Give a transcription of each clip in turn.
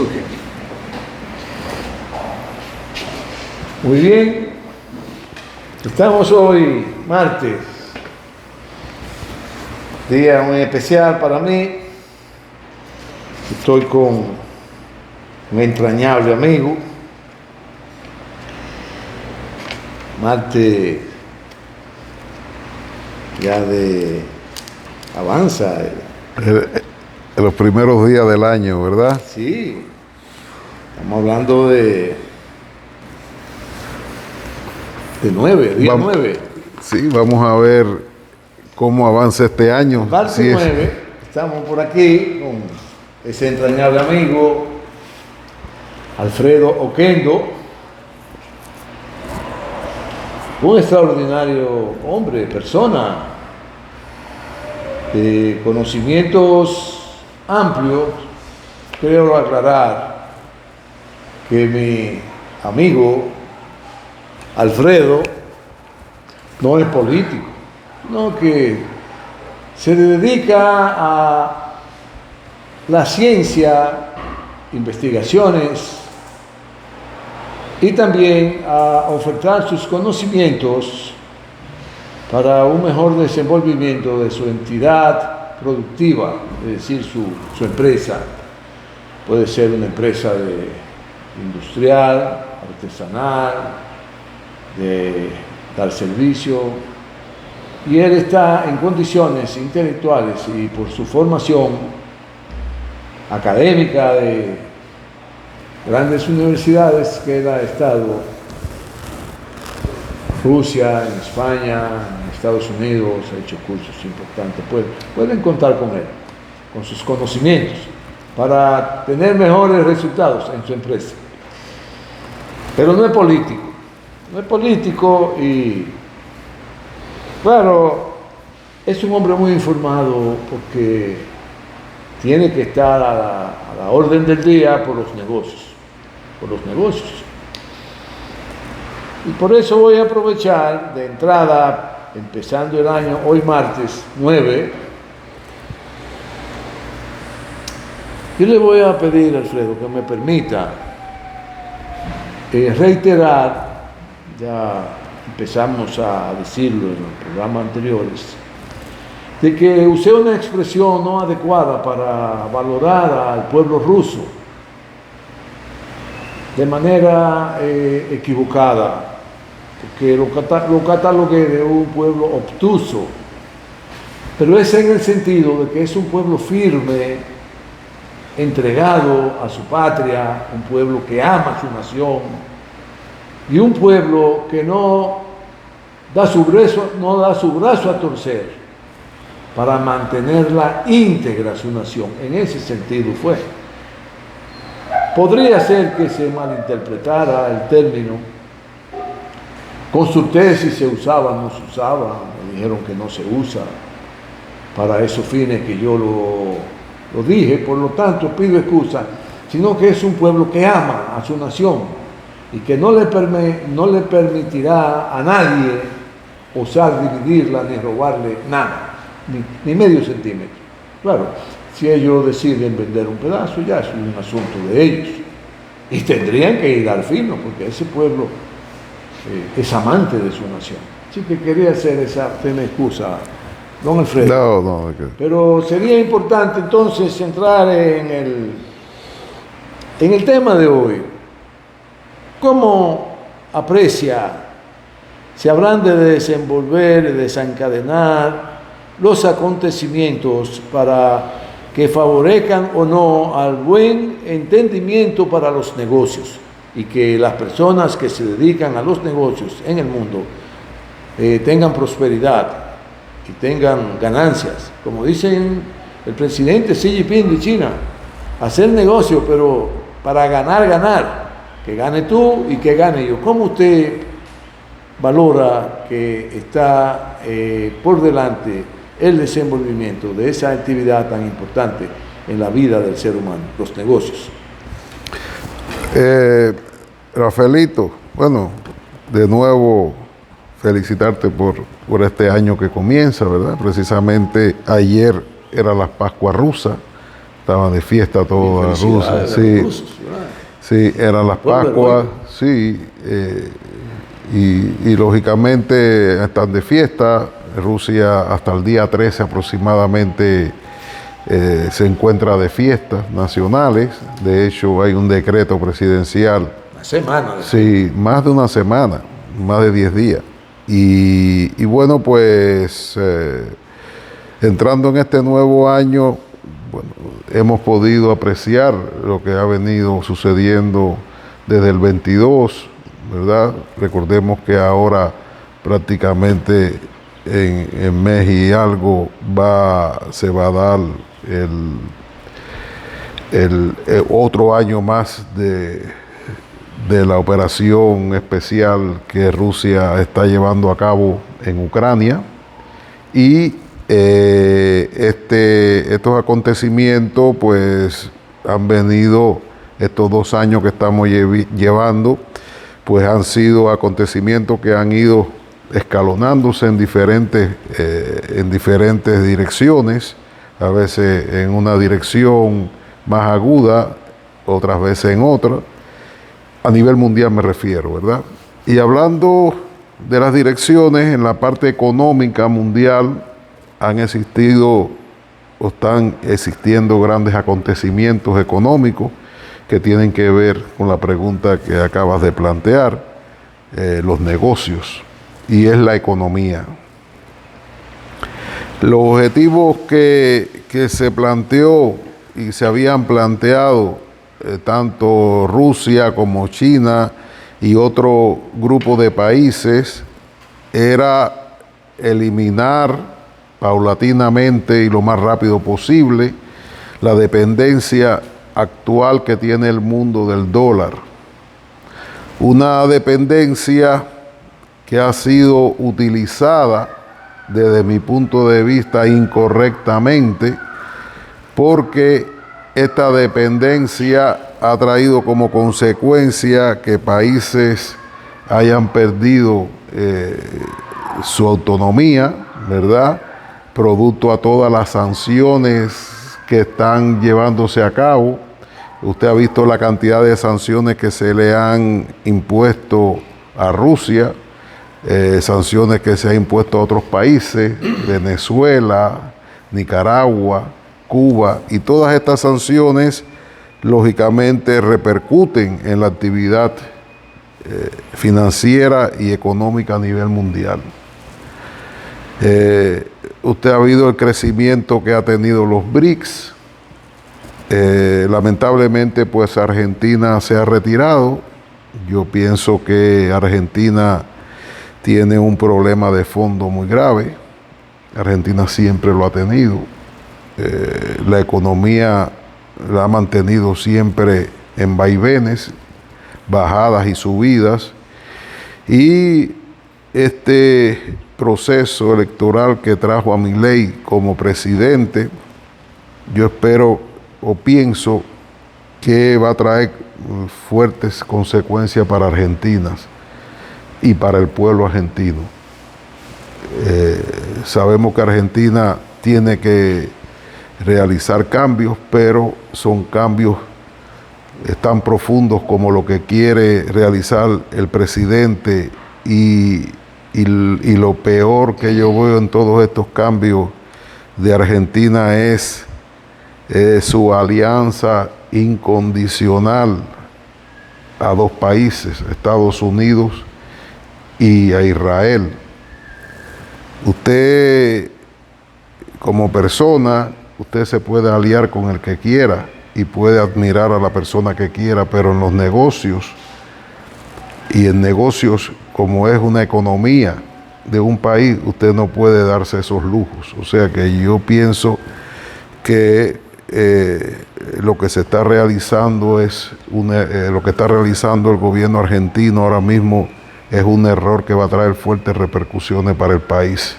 Ok. Muy bien. Estamos hoy, martes. Día muy especial para mí. Estoy con un entrañable amigo. Martes ya de avanza. En los primeros días del año, ¿verdad? Sí, estamos hablando de 9, día 9. Sí, vamos a ver cómo avanza este año. Martes Sí, 9, estamos por aquí con ese entrañable amigo Alfredo Oquendo, un extraordinario hombre, persona, de conocimientos amplios. Quiero aclarar que mi amigo Alfredo no es político, sino que se dedica a la ciencia, investigaciones y también a ofertar sus conocimientos para un mejor desenvolvimiento de su entidad productiva, es decir, su empresa. Puede ser una empresa industrial, artesanal, de dar servicio, y él está en condiciones intelectuales y por su formación académica de grandes universidades que él ha estado en Rusia, en España, en Estados Unidos, ha hecho cursos importantes. Pueden contar con él, con sus conocimientos, para tener mejores resultados en su empresa. Pero no es político. No es político y, claro, es un hombre muy informado porque tiene que estar a la orden del día por los negocios. Y por eso voy a aprovechar de entrada, empezando el año, hoy martes 9, yo le voy a pedir, Alfredo, que me permita reiterar. Ya empezamos a decirlo en los programas anteriores, de que usé una expresión no adecuada para valorar al pueblo ruso de manera equivocada, porque lo catalogué de un pueblo obtuso, pero es en el sentido de que es un pueblo firme, entregado a su patria, un pueblo que ama su nación, y un pueblo que no da su brazo a torcer para mantenerla íntegra su nación. En ese sentido fue. Podría ser que se malinterpretara el término. Consulté si se usaba o no se usaba. Me dijeron que no se usa para esos fines que yo lo dije. Por lo tanto, pido excusa, sino que es un pueblo que ama a su nación y que no le permitirá a nadie osar dividirla ni robarle nada, ni medio centímetro. Claro, si ellos deciden vender un pedazo, ya es un asunto de ellos. Y tendrían que ir al fino, porque ese pueblo es amante de su nación. Así que quería hacer esa excusa, don Alfredo. No, okay. Pero sería importante entonces entrar en el tema de hoy. ¿Cómo aprecia, se habrán de desenvolver y desencadenar los acontecimientos para que favorezcan o no al buen entendimiento para los negocios y que las personas que se dedican a los negocios en el mundo tengan prosperidad y tengan ganancias? Como dicen el presidente Xi Jinping de China, hacer negocio, pero para ganar. Que gane tú y que gane yo. ¿Cómo usted valora que está por delante el desenvolvimiento de esa actividad tan importante en la vida del ser humano, los negocios? Rafaelito, bueno, de nuevo felicitarte por este año que comienza, ¿verdad? Precisamente ayer era la Pascua rusa, estaban de fiesta toda Rusia. Felicidades a Sí, los rusos, ¿verdad? sí, eran las Pueblo Pascuas, heroico. sí, y lógicamente están de fiesta. Rusia hasta el día 13 aproximadamente se encuentra de fiestas nacionales. De hecho, hay un decreto presidencial. Una semana. Sí, más de una semana, más de 10 días. Y bueno, pues entrando en este nuevo año, bueno, hemos podido apreciar lo que ha venido sucediendo desde el 22, ¿verdad? Recordemos que ahora prácticamente en mes y algo se va a dar el otro año más de la operación especial que Rusia está llevando a cabo en Ucrania. Y estos acontecimientos pues han venido, estos 2 años que estamos llevando, pues han sido acontecimientos que han ido escalonándose en diferentes direcciones, a veces en una dirección más aguda, otras veces en otra. A nivel mundial me refiero, ¿verdad? Y hablando de las direcciones, en la parte económica mundial han existido o están existiendo grandes acontecimientos económicos que tienen que ver con la pregunta que acabas de plantear, los negocios, y es la economía. Los objetivos que se planteó y se habían planteado tanto Rusia como China y otro grupo de países era eliminar paulatinamente y lo más rápido posible la dependencia actual que tiene el mundo del dólar. Una dependencia que ha sido utilizada desde mi punto de vista incorrectamente, porque esta dependencia ha traído como consecuencia que países hayan perdido su autonomía, ¿verdad? Producto a todas las sanciones que están llevándose a cabo. Usted ha visto la cantidad de sanciones que se le han impuesto a Rusia, sanciones que se han impuesto a otros países, Venezuela, Nicaragua, Cuba, y todas estas sanciones lógicamente repercuten en la actividad financiera y económica a nivel mundial. Usted ha visto el crecimiento que ha tenido los BRICS. Lamentablemente, pues Argentina se ha retirado. Yo pienso que Argentina tiene un problema de fondo muy grave. Argentina siempre lo ha tenido. La economía la ha mantenido siempre en vaivenes, bajadas y subidas, y este proceso electoral que trajo a Milei como presidente, yo espero o pienso que va a traer fuertes consecuencias para Argentina y para el pueblo argentino. Sabemos que Argentina tiene que realizar cambios, pero son cambios tan profundos como lo que quiere realizar el presidente, y lo peor que yo veo en todos estos cambios de Argentina es su alianza incondicional a 2 países, Estados Unidos y a Israel. Usted, como persona, usted se puede aliar con el que quiera y puede admirar a la persona que quiera, pero en los negocios, y en negocios como es una economía de un país, usted no puede darse esos lujos. O sea que yo pienso que lo que se está realizando lo que está realizando el gobierno argentino ahora mismo es un error que va a traer fuertes repercusiones para el país.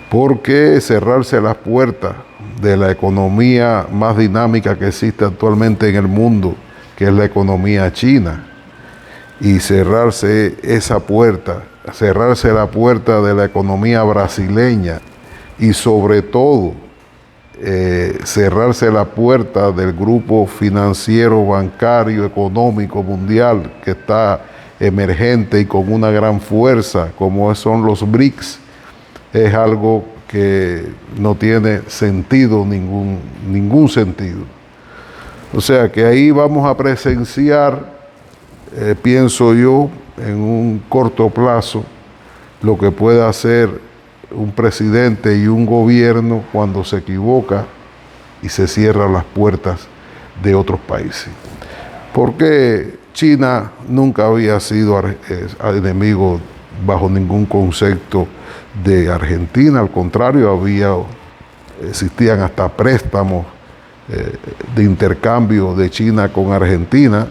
Porque cerrarse las puertas de la economía más dinámica que existe actualmente en el mundo, que es la economía china, y cerrarse esa puerta, cerrarse la puerta de la economía brasileña, y sobre todo cerrarse la puerta del grupo financiero, bancario, económico mundial que está emergente y con una gran fuerza, como son los BRICS, es algo que no tiene sentido, ningún sentido. O sea que ahí vamos a presenciar, pienso yo, en un corto plazo, lo que puede hacer un presidente y un gobierno cuando se equivoca y se cierran las puertas de otros países. Porque China nunca había sido enemigo bajo ningún concepto de Argentina, al contrario, existían hasta préstamos de intercambio de China con Argentina,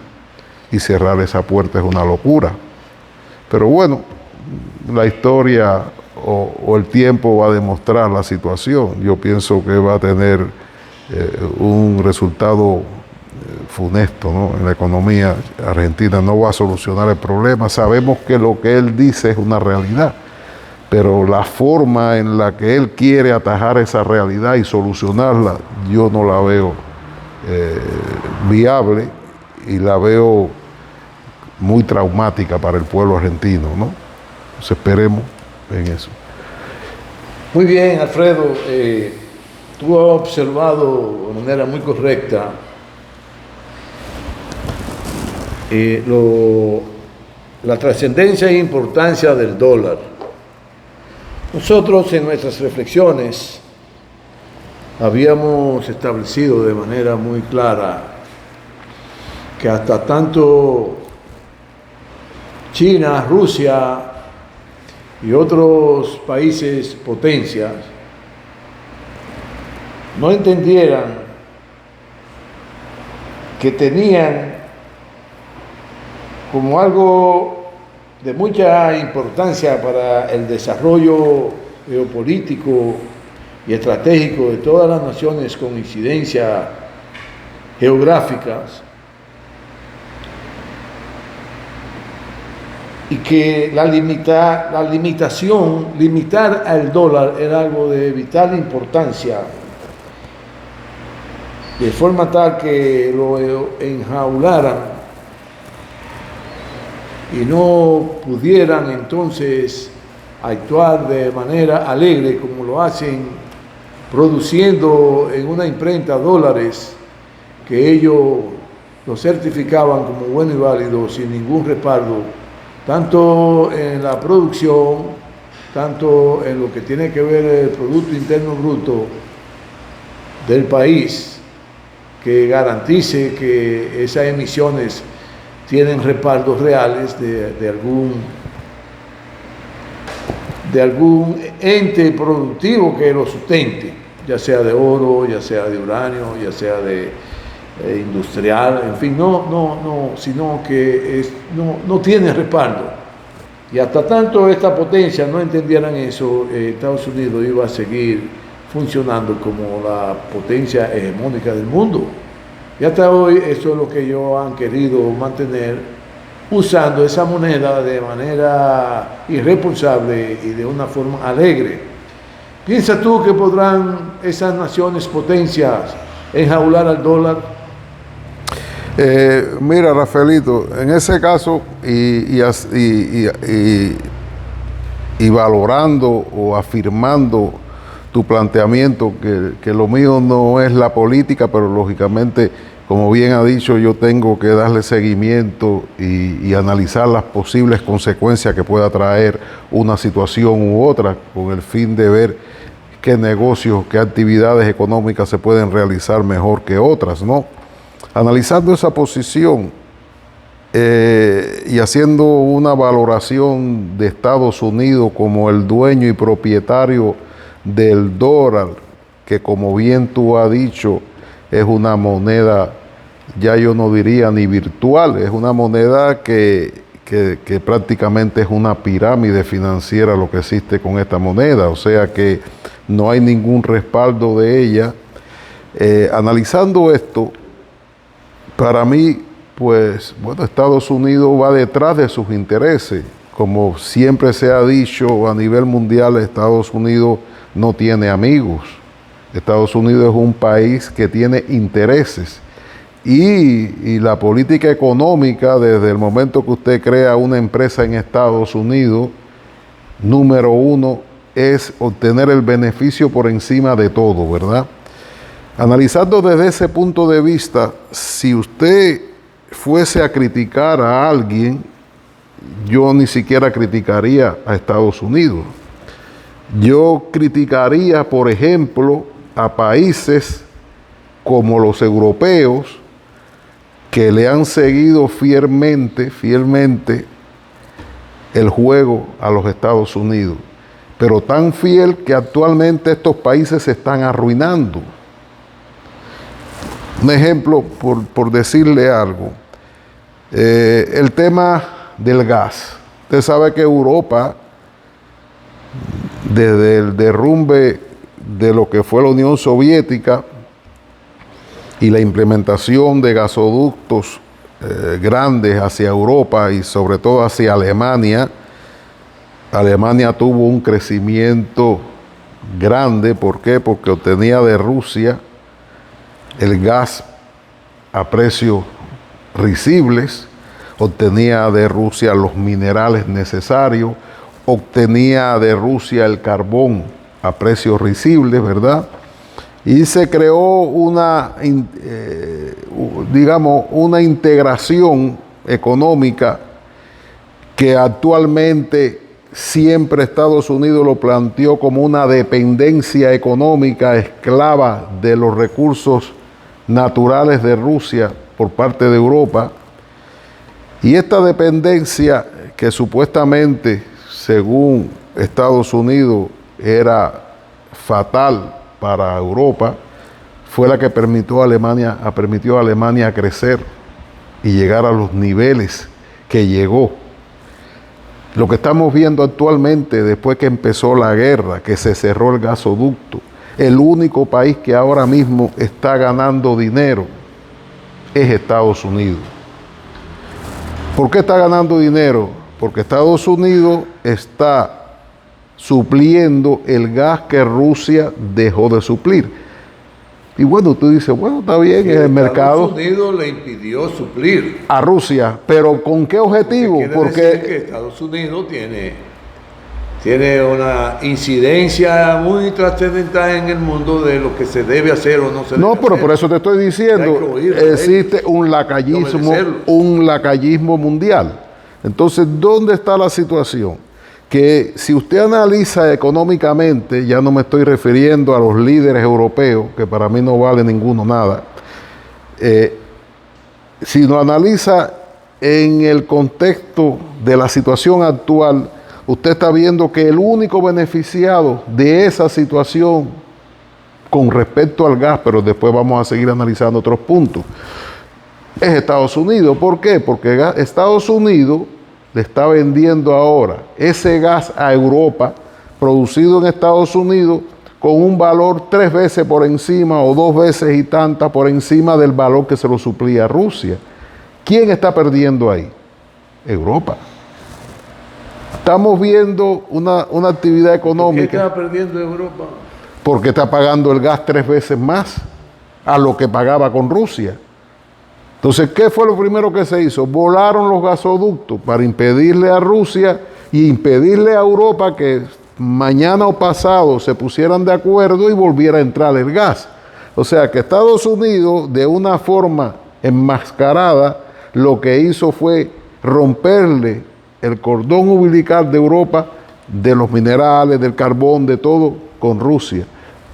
y cerrar esa puerta es una locura. Pero bueno, la historia o el tiempo va a demostrar la situación. Yo pienso que va a tener un resultado funesto, ¿no? En la economía argentina no va a solucionar el problema. Sabemos que lo que él dice es una realidad, pero la forma en la que él quiere atajar esa realidad y solucionarla, yo no la veo viable, y la veo muy traumática para el pueblo argentino, ¿no? Entonces esperemos en eso. Muy bien, Alfredo. Tú has observado de manera muy correcta la trascendencia e importancia del dólar. Nosotros en nuestras reflexiones habíamos establecido de manera muy clara que hasta tanto China, Rusia y otros países potencias no entendieran que tenían como algo de mucha importancia para el desarrollo geopolítico y estratégico de todas las naciones con incidencia geográficas, y que limitar al dólar era algo de vital importancia, de forma tal que lo enjaularan y no pudieran entonces actuar de manera alegre como lo hacen, produciendo en una imprenta dólares que ellos lo certificaban como bueno y válido sin ningún respaldo, tanto en la producción, tanto en lo que tiene que ver el Producto Interno Bruto del país, que garantice que esas emisiones tienen respaldos reales de algún ente productivo que lo sustente, ya sea de oro, ya sea de uranio, ya sea de industrial, en fin, sino que no tiene respaldo. Y hasta tanto esta potencia no entendieran eso, Estados Unidos iba a seguir funcionando como la potencia hegemónica del mundo. Y hasta hoy eso es lo que ellos han querido mantener, usando esa moneda de manera irresponsable y de una forma alegre. ¿Piensas tú que podrán esas naciones potencias enjaular al dólar? Mira, Rafaelito, en ese caso, y valorando o afirmando tu planteamiento, que lo mío no es la política, pero lógicamente, como bien ha dicho, yo tengo que darle seguimiento y analizar las posibles consecuencias que pueda traer una situación u otra, con el fin de ver qué negocios, qué actividades económicas se pueden realizar mejor que otras, ¿no? Analizando esa posición y haciendo una valoración de Estados Unidos como el dueño y propietario del dólar, que como bien tú has dicho, es una moneda, ya yo no diría ni virtual, es una moneda que prácticamente es una pirámide financiera lo que existe con esta moneda, o sea que no hay ningún respaldo de ella. Analizando esto, para mí, pues, bueno, Estados Unidos va detrás de sus intereses. Como siempre se ha dicho a nivel mundial, Estados Unidos no tiene amigos. Estados Unidos es un país que tiene intereses y la política económica, desde el momento que usted crea una empresa en Estados Unidos, número uno es obtener el beneficio por encima de todo, ¿verdad? Analizando desde ese punto de vista, si usted fuese a criticar a alguien, yo ni siquiera criticaría a Estados Unidos. Yo criticaría, por ejemplo, a países como los europeos, que le han seguido fielmente el juego a los Estados Unidos, pero tan fiel que actualmente estos países se están arruinando. Un ejemplo, por decirle algo, el tema del gas. Usted sabe que Europa, desde el derrumbe de lo que fue la Unión Soviética y la implementación de gasoductos grandes hacia Europa y sobre todo hacia Alemania, Alemania tuvo un crecimiento grande. ¿Por qué? Porque obtenía de Rusia el gas a precios risibles, obtenía de Rusia los minerales necesarios, obtenía de Rusia el carbón a precios risibles, ¿verdad? Y se creó una integración económica que actualmente siempre Estados Unidos lo planteó como una dependencia económica esclava de los recursos naturales de Rusia por parte de Europa. Y esta dependencia, que supuestamente, según Estados Unidos, era fatal para Europa, fue la que permitió a Alemania crecer y llegar a los niveles que llegó. Lo que estamos viendo actualmente, después que empezó la guerra, que se cerró el gasoducto, el único país que ahora mismo está ganando dinero es Estados Unidos. ¿Por qué está ganando dinero? Porque Estados Unidos está supliendo el gas que Rusia dejó de suplir. Y bueno, tú dices, bueno, está bien, en el mercado. Estados Unidos le impidió suplir a Rusia, pero ¿con qué objetivo? Porque decir que Estados Unidos tiene una incidencia muy trascendental en el mundo de lo que se debe hacer o no se debe hacer. Pero por eso te estoy diciendo, existe un lacayismo mundial. Entonces, ¿dónde está la situación? Que si usted analiza económicamente, ya no me estoy refiriendo a los líderes europeos, que para mí no vale ninguno nada, si lo analiza en el contexto de la situación actual, usted está viendo que el único beneficiado de esa situación con respecto al gas, pero después vamos a seguir analizando otros puntos, es Estados Unidos. ¿Por qué? Porque Estados Unidos le está vendiendo ahora ese gas a Europa, producido en Estados Unidos, con un valor 3 veces por encima o 2 veces y tantas por encima del valor que se lo suplía a Rusia. ¿Quién está perdiendo ahí? Europa. Estamos viendo una actividad económica. ¿Por qué está perdiendo Europa? Porque está pagando el gas 3 veces más a lo que pagaba con Rusia. Entonces, ¿qué fue lo primero que se hizo? Volaron los gasoductos para impedirle a Rusia y impedirle a Europa que mañana o pasado se pusieran de acuerdo y volviera a entrar el gas. O sea que Estados Unidos, de una forma enmascarada, lo que hizo fue romperle el cordón umbilical de Europa, de los minerales, del carbón, de todo, con Rusia,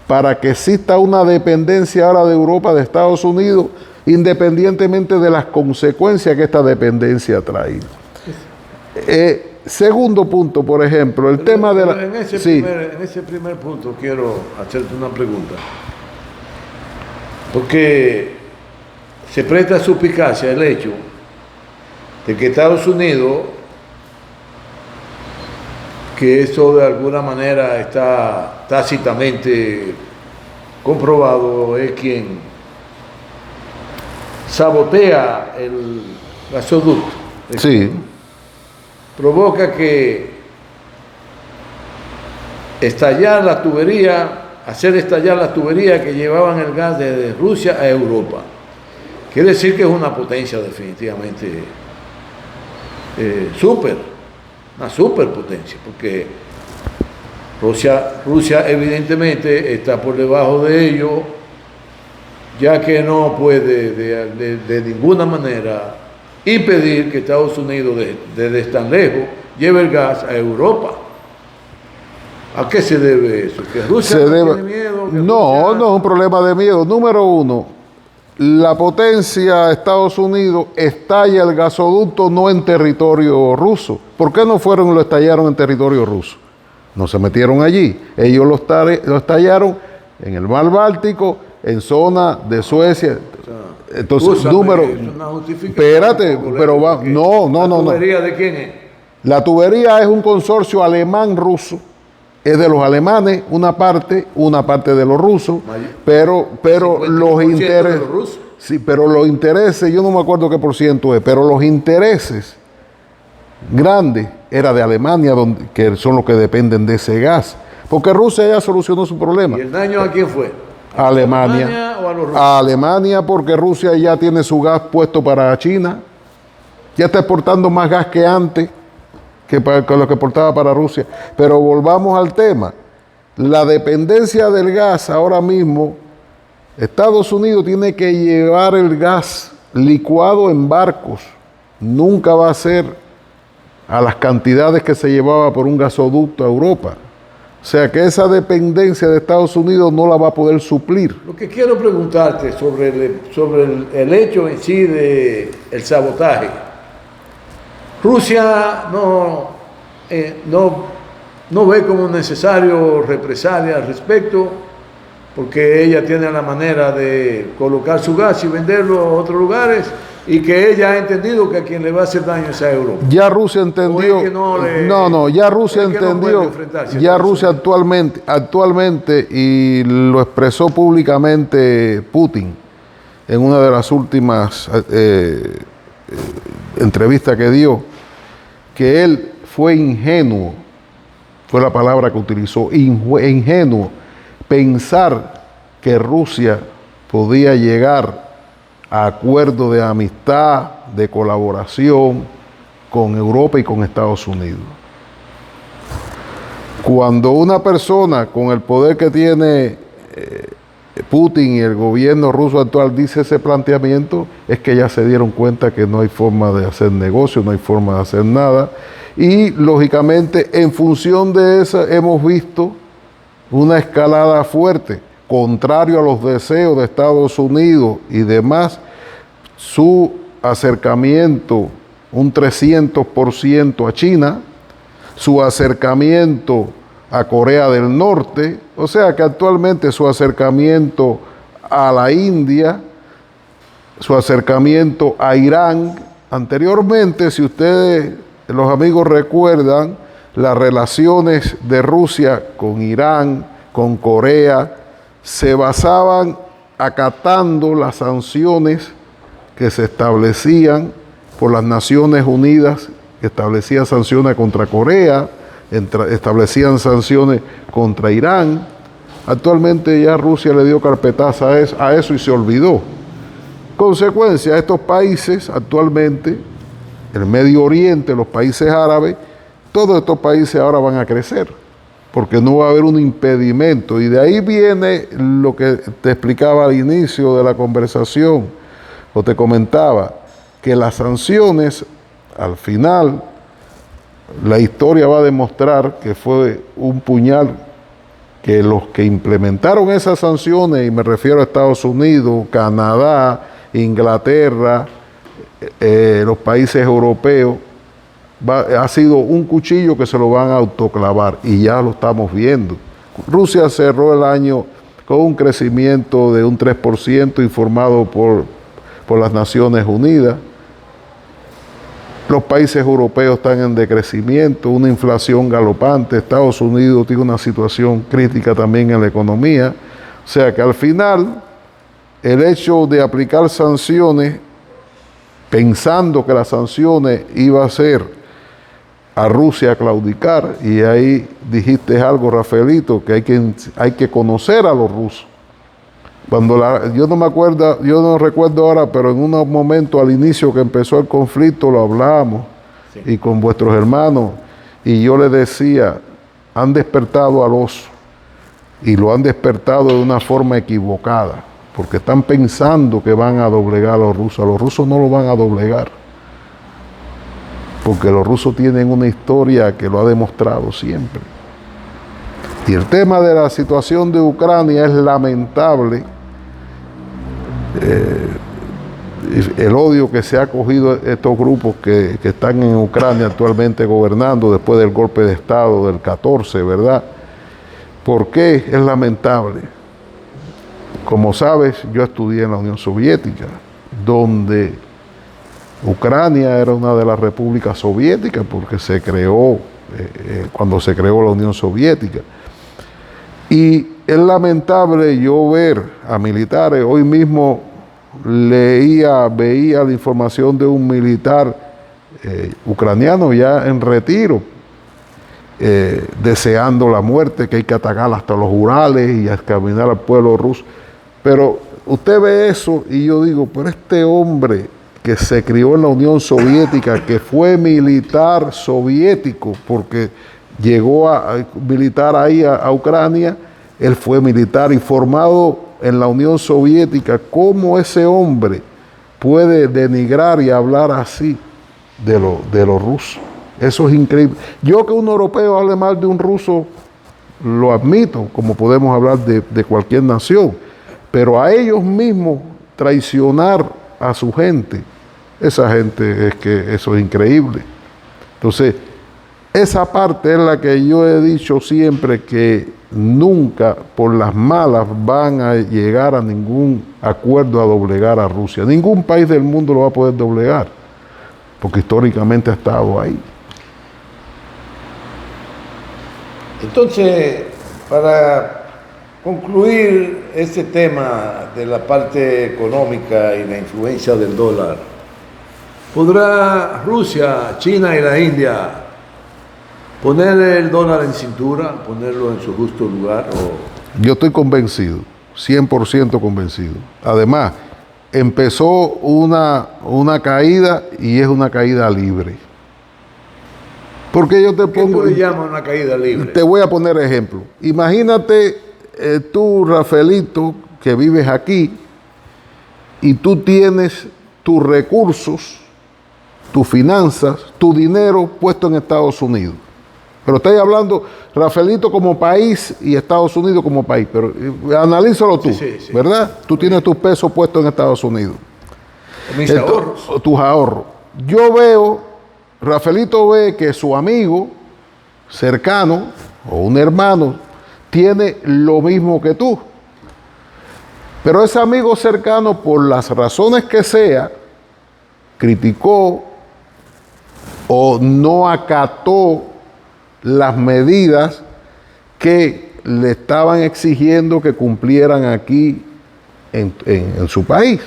para que exista una dependencia ahora de Europa, de Estados Unidos, independientemente de las consecuencias que esta dependencia ha traído. Segundo punto, por ejemplo, el tema de la... En ese primer punto quiero hacerte una pregunta. Porque se presta suspicacia el hecho de que Estados Unidos, que eso de alguna manera está tácitamente comprobado, es quien sabotea el gasoducto. Sí. Provoca que estallar la tubería hacer estallar las tuberías que llevaban el gas desde Rusia a Europa. Quiere decir que es una potencia definitivamente una superpotencia, porque Rusia evidentemente está por debajo de ello, ya que no puede de ninguna manera impedir que Estados Unidos desde tan lejos lleve el gas a Europa. ¿A qué se debe eso? ¿Que Rusia tiene miedo? No es un problema de miedo. Número uno, la potencia Estados Unidos estalla el gasoducto no en territorio ruso. ¿Por qué no fueron y lo estallaron en territorio ruso? No se metieron allí. Ellos lo estallaron en el mar Báltico, en zona de Suecia. Entonces, espérate, pero va, no. ¿La tubería de quién es? La tubería es un consorcio alemán-ruso. Es de los alemanes una parte de los rusos, pero los intereses, sí, pero los intereses, yo no me acuerdo qué por ciento es, pero los intereses grandes era de Alemania, que son los que dependen de ese gas, porque Rusia ya solucionó su problema. ¿Y el daño a quién fue? ¿A Alemania o a los rusos? A Alemania, porque Rusia ya tiene su gas puesto para China, ya está exportando más gas que antes, que lo que exportaba para Rusia. Pero volvamos al tema. La dependencia del gas ahora mismo, Estados Unidos tiene que llevar el gas licuado en barcos. Nunca va a ser a las cantidades que se llevaba por un gasoducto a Europa. O sea que esa dependencia de Estados Unidos no la va a poder suplir. Lo que quiero preguntarte sobre el hecho en sí del sabotaje. Rusia no ve como necesario represalia al respecto, porque ella tiene la manera de colocar su gas y venderlo a otros lugares, y que ella ha entendido que a quien le va a hacer daño es a Europa. Ya Rusia entendió. Ya Rusia entendió. Ya Rusia actualmente, y lo expresó públicamente Putin en una de las últimas entrevistas que dio, que él fue ingenuo, fue la palabra que utilizó, ingenuo, pensar que Rusia podía llegar a acuerdos de amistad, de colaboración con Europa y con Estados Unidos. Cuando una persona con el poder que tiene Putin y el gobierno ruso actual dice ese planteamiento, es que ya se dieron cuenta que no hay forma de hacer negocio, no hay forma de hacer nada. Y lógicamente, en función de eso, hemos visto una escalada fuerte, contrario a los deseos de Estados Unidos y demás, su acercamiento un 300% a China, su acercamiento a Corea del Norte, o sea que actualmente su acercamiento a la India, su acercamiento a Irán. Anteriormente, si ustedes, los amigos, recuerdan, las relaciones de Rusia con Irán, con Corea, se basaban acatando las sanciones que se establecían por las Naciones Unidas, que establecían sanciones contra Corea, establecían sanciones contra Irán. Actualmente ya Rusia le dio carpetazo a eso y se olvidó. Consecuencia, estos países actualmente, el Medio Oriente, los países árabes, todos estos países ahora van a crecer, porque no va a haber un impedimento. Y de ahí viene lo que te explicaba al inicio de la conversación, o te comentaba, que las sanciones, al final, la historia va a demostrar que fue un puñal que los que implementaron esas sanciones, y me refiero a Estados Unidos, Canadá, Inglaterra, los países europeos, ha sido un cuchillo que se lo van a autoclavar, y ya lo estamos viendo. Rusia cerró el año con un crecimiento de un 3% informado por las Naciones Unidas. Los países europeos están en decrecimiento, una inflación galopante. Estados Unidos tiene una situación crítica también en la economía. O sea que al final, el hecho de aplicar sanciones, pensando que las sanciones iba a ser a Rusia a claudicar, y ahí dijiste algo, Rafaelito, que hay que conocer a los rusos. Yo no recuerdo ahora, pero en un momento al inicio que empezó el conflicto lo hablábamos, sí, y con vuestros hermanos, y yo les decía, han despertado al oso, y lo han despertado de una forma equivocada, porque están pensando que van a doblegar a los rusos. A los rusos no lo van a doblegar, porque los rusos tienen una historia que lo ha demostrado siempre. Y el tema de la situación de Ucrania es lamentable. El odio que se ha cogido estos grupos que están en Ucrania actualmente gobernando después del golpe de Estado del 14, ¿verdad? ¿Por qué es lamentable? Como sabes, yo estudié en la Unión Soviética, donde Ucrania era una de las repúblicas soviéticas, porque se creó cuando se creó la Unión Soviética. Y es lamentable yo ver a militares. Hoy mismo veía la información de un militar ucraniano ya en retiro, deseando la muerte, que hay que atacar hasta los Urales y exterminar al pueblo ruso. Pero usted ve eso y yo digo, pero este hombre que se crió en la Unión Soviética, que fue militar soviético, porque llegó a militar ahí a Ucrania, él fue militar y formado en la Unión Soviética. ¿Cómo ese hombre puede denigrar y hablar así de los rusos? Eso es increíble. Yo que un europeo hable mal de un ruso, lo admito, como podemos hablar de cualquier nación, pero a ellos mismos traicionar a su gente, esa gente, es que eso es increíble. Entonces, esa parte es la que yo he dicho siempre, que nunca por las malas van a llegar a ningún acuerdo a doblegar a Rusia. Ningún país del mundo lo va a poder doblegar, porque históricamente ha estado ahí. Entonces, para concluir este tema de la parte económica y la influencia del dólar, ¿podrá Rusia, China y la India poner el dólar en cintura, ponerlo en su justo lugar? Yo estoy convencido, 100% convencido. Además, empezó una caída y es una caída libre. Porque yo te pongo... ¿Qué tú le llamas una caída libre? Te voy a poner ejemplo. Imagínate tú, Rafaelito, que vives aquí y tú tienes tus recursos, tus finanzas, tu dinero puesto en Estados Unidos. Pero estoy hablando, Rafaelito como país y Estados Unidos como país, pero analízalo tú, sí, ¿verdad? Tú tienes tus pesos puestos en Estados Unidos. Mis ahorros. Tus ahorros. Yo veo, Rafaelito ve que su amigo cercano o un hermano tiene lo mismo que tú. Pero ese amigo cercano, por las razones que sea, criticó o no acató las medidas que le estaban exigiendo que cumplieran aquí en su país.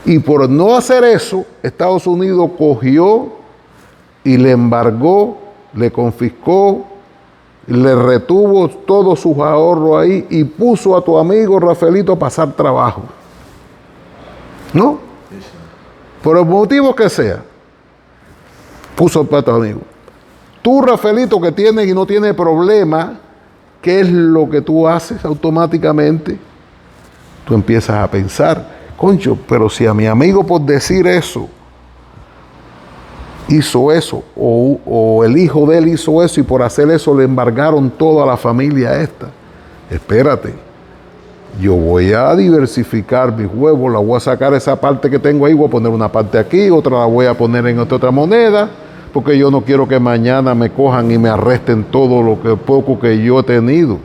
Y por no hacer eso, Estados Unidos cogió y le embargó, le confiscó, le retuvo todos sus ahorros ahí y puso a tu amigo Rafaelito a pasar trabajo. ¿No? Por el motivo que sea, puso a tu amigo. Tú, Rafaelito, que tienes y no tienes problema, ¿qué es lo que tú haces automáticamente? Tú empiezas a pensar, concho, pero si a mi amigo por decir eso, hizo eso, o el hijo de él hizo eso y por hacer eso le embargaron toda la familia esta. Espérate, yo voy a diversificar mis huevos, la voy a sacar esa parte que tengo ahí, voy a poner una parte aquí, otra la voy a poner en otra moneda, porque yo no quiero que mañana me cojan y me arresten todo lo que poco que yo he tenido.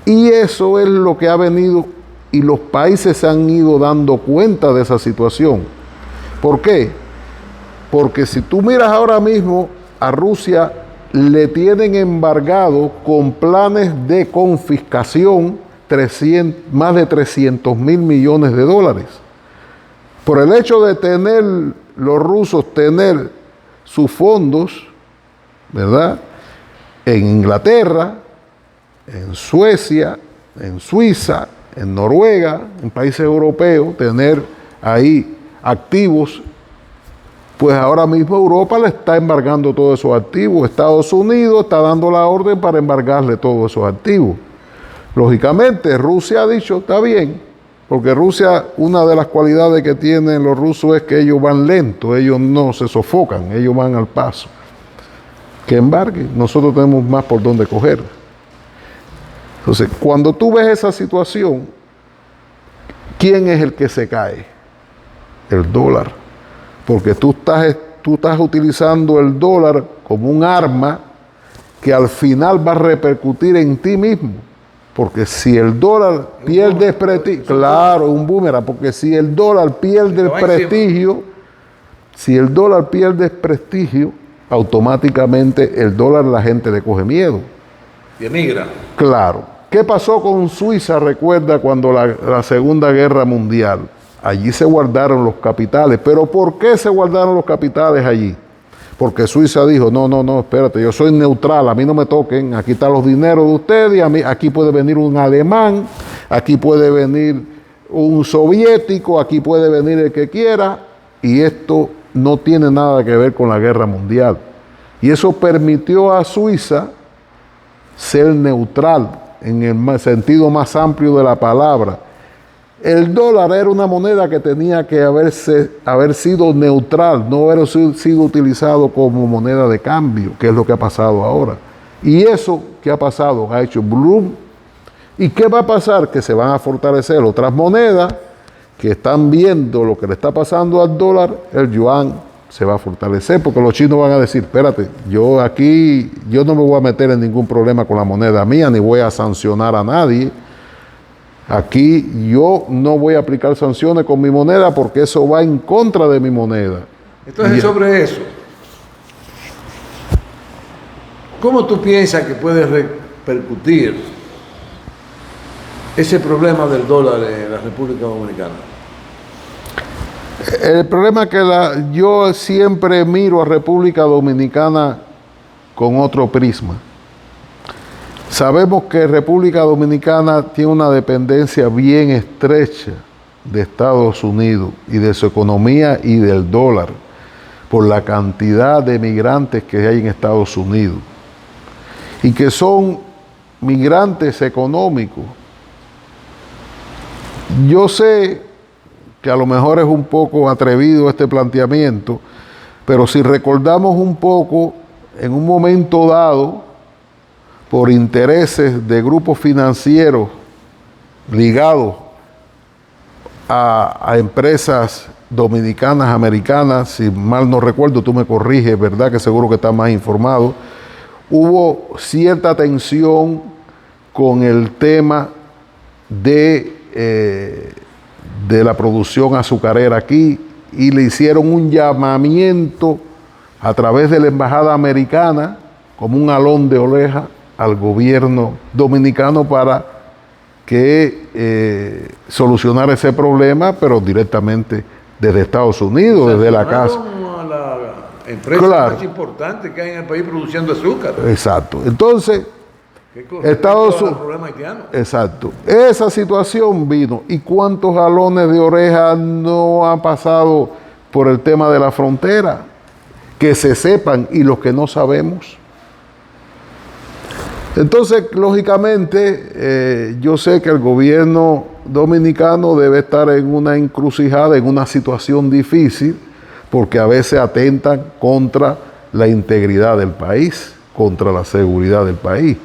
Y eso es lo que ha venido, y los países se han ido dando cuenta de esa situación. ¿Por qué? Porque si tú miras ahora mismo a Rusia, le tienen embargado con planes de confiscación más de 300 mil millones de dólares. Por el hecho de tener los rusos, tener sus fondos, ¿verdad?, en Inglaterra, en Suecia, en Suiza, en Noruega, en países europeos, tener ahí activos. Pues ahora mismo Europa le está embargando todos esos activos. Estados Unidos está dando la orden para embargarle todos esos activos. Lógicamente, Rusia ha dicho, está bien, porque Rusia, una de las cualidades que tienen los rusos es que ellos van lentos, ellos no se sofocan, ellos van al paso. Que embargue, nosotros tenemos más por dónde coger. Entonces, cuando tú ves esa situación, ¿quién es el que se cae? El dólar. Porque tú estás utilizando el dólar como un arma que al final va a repercutir en ti mismo. Porque si el dólar pierde prestigio, claro, un boomerang, porque si el dólar pierde prestigio, automáticamente el dólar la gente le coge miedo. Y emigra. Claro. ¿Qué pasó con Suiza? Recuerda cuando la Segunda Guerra Mundial. Allí se guardaron los capitales. ¿Pero por qué se guardaron los capitales allí? Porque Suiza dijo, no, espérate, yo soy neutral, a mí no me toquen, aquí están los dineros de ustedes, aquí puede venir un alemán, aquí puede venir un soviético, aquí puede venir el que quiera, y esto no tiene nada que ver con la guerra mundial. Y eso permitió a Suiza ser neutral, en el sentido más amplio de la palabra. El dólar era una moneda que tenía que haber sido neutral, no haber sido utilizado como moneda de cambio, que es lo que ha pasado ahora. Y eso que ha pasado ha hecho boom. ¿Y qué va a pasar? Que se van a fortalecer otras monedas que están viendo lo que le está pasando al dólar, el yuan se va a fortalecer, porque los chinos van a decir, espérate, yo no me voy a meter en ningún problema con la moneda mía, ni voy a sancionar a nadie. Aquí yo no voy a aplicar sanciones con mi moneda porque eso va en contra de mi moneda. Entonces, sobre eso, ¿cómo tú piensas que puede repercutir ese problema del dólar en la República Dominicana? El problema es que yo siempre miro a República Dominicana con otro prisma. Sabemos que República Dominicana tiene una dependencia bien estrecha de Estados Unidos y de su economía y del dólar por la cantidad de migrantes que hay en Estados Unidos y que son migrantes económicos. Yo sé que a lo mejor es un poco atrevido este planteamiento, pero si recordamos un poco, en un momento dado, por intereses de grupos financieros ligados a empresas dominicanas, americanas, si mal no recuerdo, tú me corriges, ¿verdad? Que seguro que estás más informado. Hubo cierta tensión con el tema de la producción azucarera aquí y le hicieron un llamamiento a través de la embajada americana como un jalón de oreja al gobierno dominicano para que solucionara ese problema, pero directamente desde Estados Unidos, desde la casa. A la empresa más importante que hay en el país produciendo azúcar. Exacto. Entonces, Estados Unidos. Exacto. Esa situación vino. ¿Y cuántos jalones de oreja no han pasado por el tema de la frontera? Que se sepan y los que no sabemos. Entonces, lógicamente, yo sé que el gobierno dominicano debe estar en una encrucijada, en una situación difícil, porque a veces atentan contra la integridad del país, contra la seguridad del país.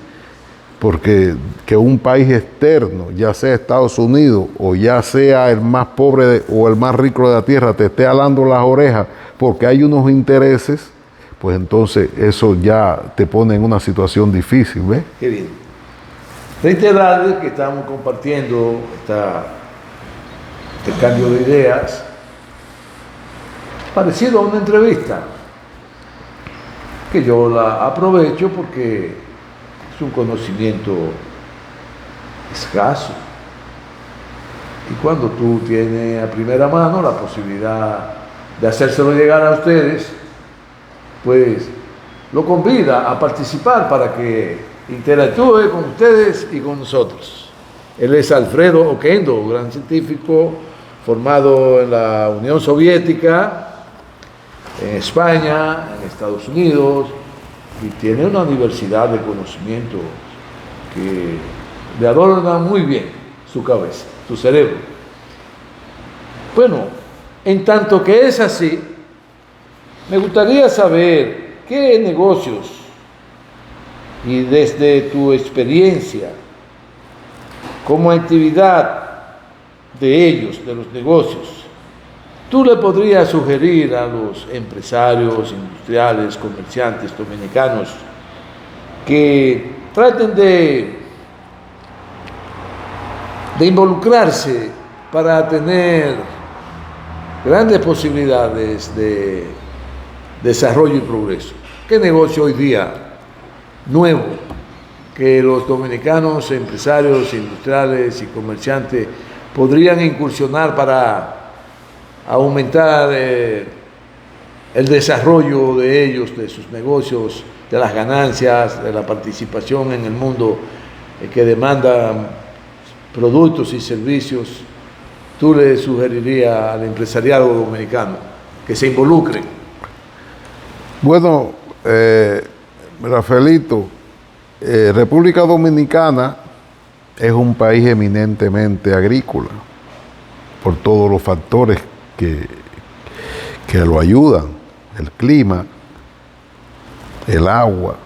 Porque que un país externo, ya sea Estados Unidos o ya sea el más pobre o el más rico de la tierra, te esté alando las orejas porque hay unos intereses, pues entonces eso ya te pone en una situación difícil, ¿ves? Qué bien. Reiterarles que estamos compartiendo este cambio de ideas parecido a una entrevista, que yo la aprovecho porque es un conocimiento escaso. Y cuando tú tienes a primera mano la posibilidad de hacérselo llegar a ustedes, pues lo convida a participar para que interactúe con ustedes y con nosotros. Él es Alfredo Oquendo, gran científico formado en la Unión Soviética, en España, en Estados Unidos, y tiene una universidad de conocimiento que le adorna muy bien su cabeza, su cerebro. Bueno, en tanto que es así, me gustaría saber qué negocios, y desde tu experiencia como actividad de ellos, de los negocios, tú le podrías sugerir a los empresarios, industriales, comerciantes dominicanos que traten de involucrarse para tener grandes posibilidades de desarrollo y progreso? ¿Qué negocio hoy día nuevo que los dominicanos, empresarios, industriales y comerciantes podrían incursionar para aumentar el desarrollo de ellos, de sus negocios, de las ganancias, de la participación en el mundo que demanda productos y servicios? ¿Tú le sugerirías al empresariado dominicano que se involucre? Bueno, Rafaelito, República Dominicana es un país eminentemente agrícola por todos los factores que lo ayudan: el clima, el agua,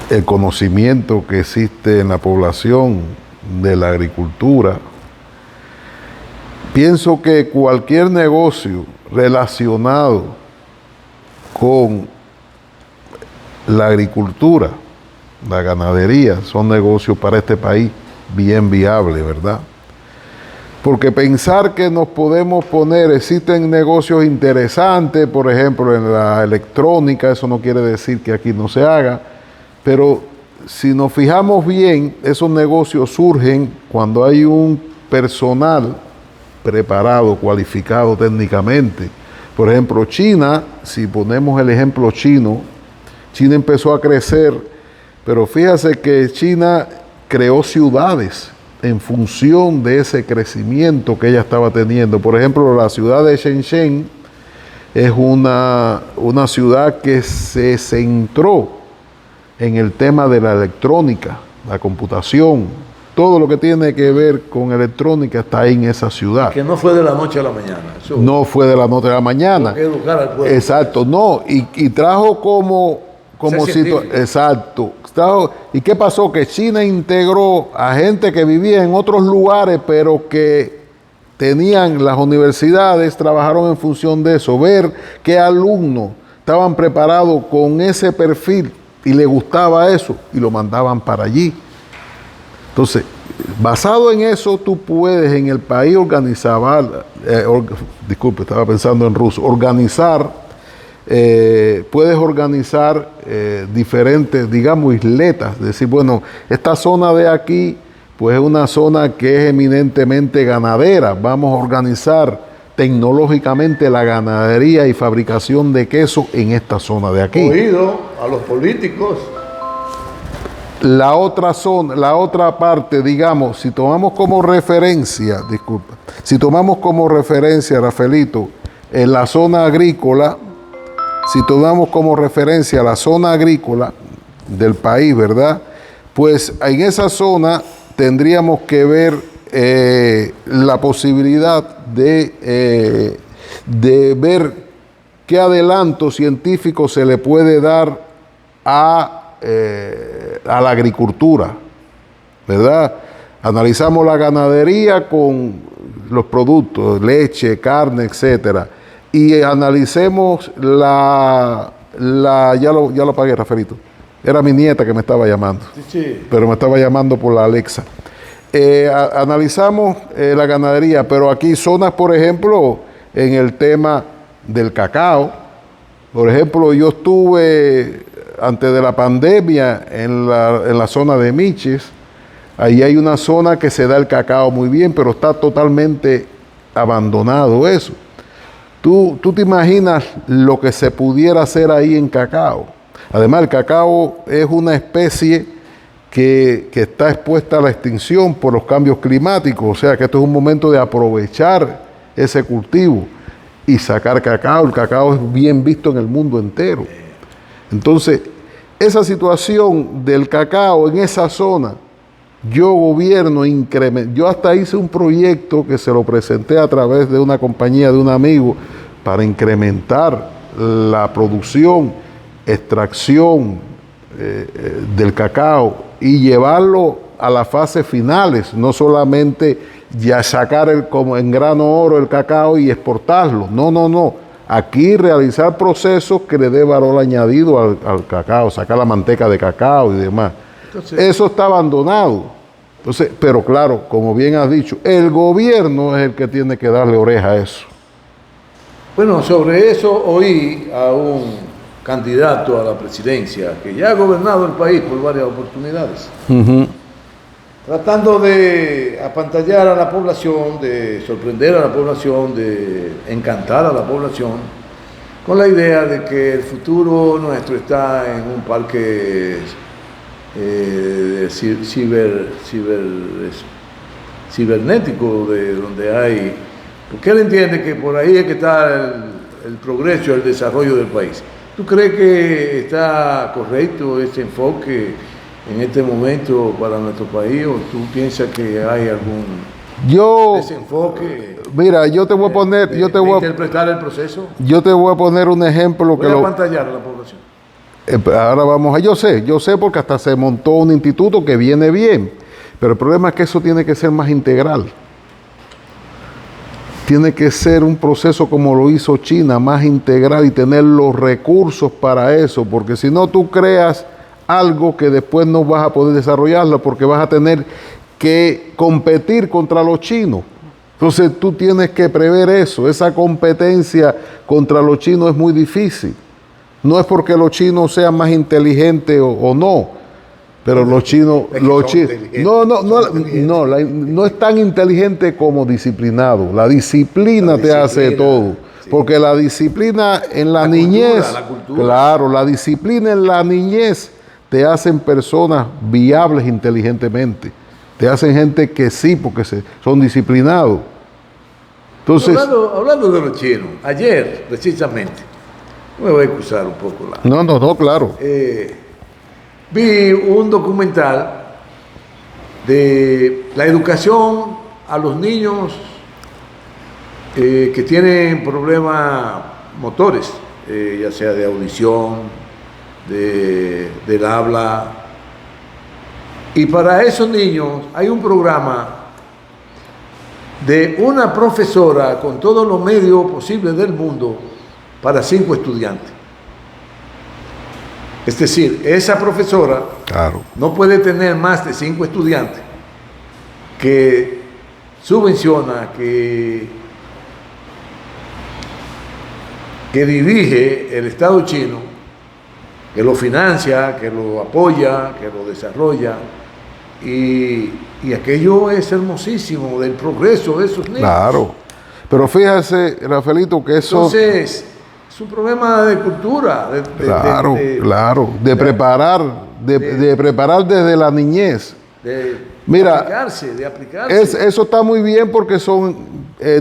el conocimiento que existe en la población de la agricultura. Pienso que cualquier negocio relacionado con la agricultura, la ganadería, son negocios para este país bien viables, ¿verdad? Porque pensar que nos podemos poner, existen negocios interesantes, por ejemplo, en la electrónica, eso no quiere decir que aquí no se haga, pero si nos fijamos bien, esos negocios surgen cuando hay un personal preparado, cualificado técnicamente. Por ejemplo, China, si ponemos el ejemplo chino, China empezó a crecer, pero fíjate que China creó ciudades en función de ese crecimiento que ella estaba teniendo. Por ejemplo, la ciudad de Shenzhen es una ciudad que se centró en el tema de la electrónica, la computación, todo lo que tiene que ver con electrónica está ahí en esa ciudad. Que no fue de la noche a la mañana. Eso no fue de la noche a la mañana. Hay que educar al pueblo. Exacto, no, y trajo como exacto. ¿Y qué pasó? Que China integró a gente que vivía en otros lugares, pero que tenían las universidades, trabajaron en función de eso, ver qué alumnos estaban preparados con ese perfil y le gustaba eso y lo mandaban para allí. Entonces, basado en eso, tú puedes en el país organizar, estaba pensando en ruso, puedes organizar diferentes, digamos, isletas, decir, bueno, esta zona de aquí, pues es una zona que es eminentemente ganadera, vamos a organizar tecnológicamente la ganadería y fabricación de queso en esta zona de aquí. Oído a los políticos. La otra zona, la otra parte, digamos, si tomamos como referencia, Rafaelito, en la zona agrícola, si tomamos como referencia la zona agrícola del país, ¿verdad? Pues en esa zona tendríamos que ver la posibilidad de ver qué adelanto científico se le puede dar a la agricultura, ¿verdad? Analizamos la ganadería con los productos, leche, carne, etcétera, y analicemos ya lo apagué, Rafaelito. Era mi nieta que me estaba llamando, sí. Pero me estaba llamando por la Alexa. Analizamos la ganadería, pero aquí zonas, por ejemplo, en el tema del cacao. Por ejemplo, yo estuve antes de la pandemia en la zona de Miches. Ahí hay una zona que se da el cacao muy bien, pero está totalmente abandonado eso. Tú te imaginas lo que se pudiera hacer ahí en cacao. Además, el cacao es una especie que está expuesta a la extinción por los cambios climáticos. O sea que esto es un momento de aprovechar ese cultivo y sacar cacao. El cacao es bien visto en el mundo entero. Entonces, esa situación del cacao en esa zona, yo hasta hice un proyecto que se lo presenté a través de una compañía de un amigo para incrementar la producción, extracción del cacao y llevarlo a las fases finales, no solamente ya sacar como en grano oro el cacao y exportarlo, no. Aquí realizar procesos que le dé valor añadido al cacao, sacar la manteca de cacao y demás. Entonces, eso está abandonado. Entonces, pero claro, como bien has dicho, el gobierno es el que tiene que darle oreja a eso. Bueno, sobre eso oí a un candidato a la presidencia que ya ha gobernado el país por varias oportunidades, tratando de apantallar a la población, de sorprender a la población, de encantar a la población, con la idea de que el futuro nuestro está en un parque cibernético, de donde hay, porque él entiende que por ahí es que está el progreso, el desarrollo del país. ¿Tú crees que está correcto este enfoque en este momento para nuestro país, o tú piensas que hay algún desenfoque? Mira, yo te voy a poner, interpretar el proceso. Yo te voy a poner un ejemplo voy a pantallar a la población. Ahora vamos a, yo sé porque hasta se montó un instituto que viene bien, pero el problema es que eso tiene que ser más integral. Tiene que ser un proceso como lo hizo China, más integral, y tener los recursos para eso, porque si no tú creas algo que después no vas a poder desarrollarlo, porque vas a tener que competir contra los chinos. Entonces tú tienes que prever eso. Esa competencia contra los chinos es muy difícil. No es porque los chinos sean más inteligentes o no, pero los chinos no es tan inteligente como disciplinado. La disciplina te hace todo, porque la disciplina en la niñez, claro, la disciplina en la niñez te hacen personas viables inteligentemente, te hacen gente que sí, porque son disciplinados. Entonces, hablando de los chinos, ayer precisamente, me voy a excusar un poco No, claro. Vi un documental de la educación a los niños que tienen problemas motores, ya sea de audición, del habla. Y para esos niños hay un programa de una profesora con todos los medios posibles del mundo para 5 estudiantes. Es decir, esa profesora no puede tener más de 5 estudiantes, que subvenciona, que dirige el Estado chino, que lo financia, que lo apoya, que lo desarrolla, y aquello es hermosísimo, del progreso de esos niños. Claro, pero fíjese, Rafaelito, que eso... Entonces, es un problema de cultura. De preparar desde la niñez. Mira, de aplicarse. Eso está muy bien porque son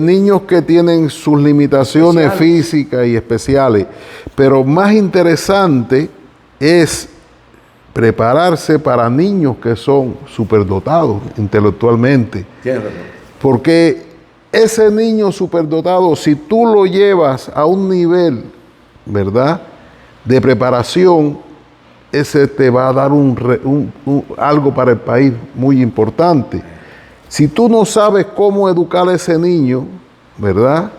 niños que tienen sus limitaciones físicas y especiales, pero más interesante es prepararse para niños que son superdotados intelectualmente. Tienes razón. Porque ese niño superdotado, si tú lo llevas a un nivel, ¿verdad?, de preparación, ese te va a dar algo para el país muy importante. Si tú no sabes cómo educar a ese niño, ¿verdad?,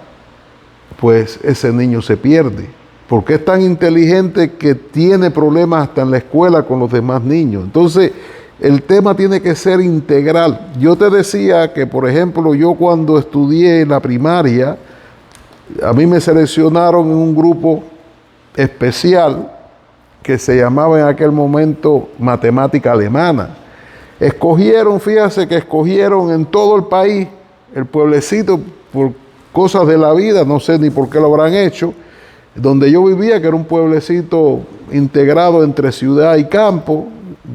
pues ese niño se pierde. Porque es tan inteligente que tiene problemas hasta en la escuela con los demás niños. Entonces, el tema tiene que ser integral. Yo te decía que, por ejemplo, yo cuando estudié en la primaria, a mí me seleccionaron en un grupo especial que se llamaba en aquel momento matemática alemana. Fíjate que escogieron en todo el país, el pueblecito, cosas de la vida, no sé ni por qué lo habrán hecho, donde yo vivía, que era un pueblecito integrado entre ciudad y campo,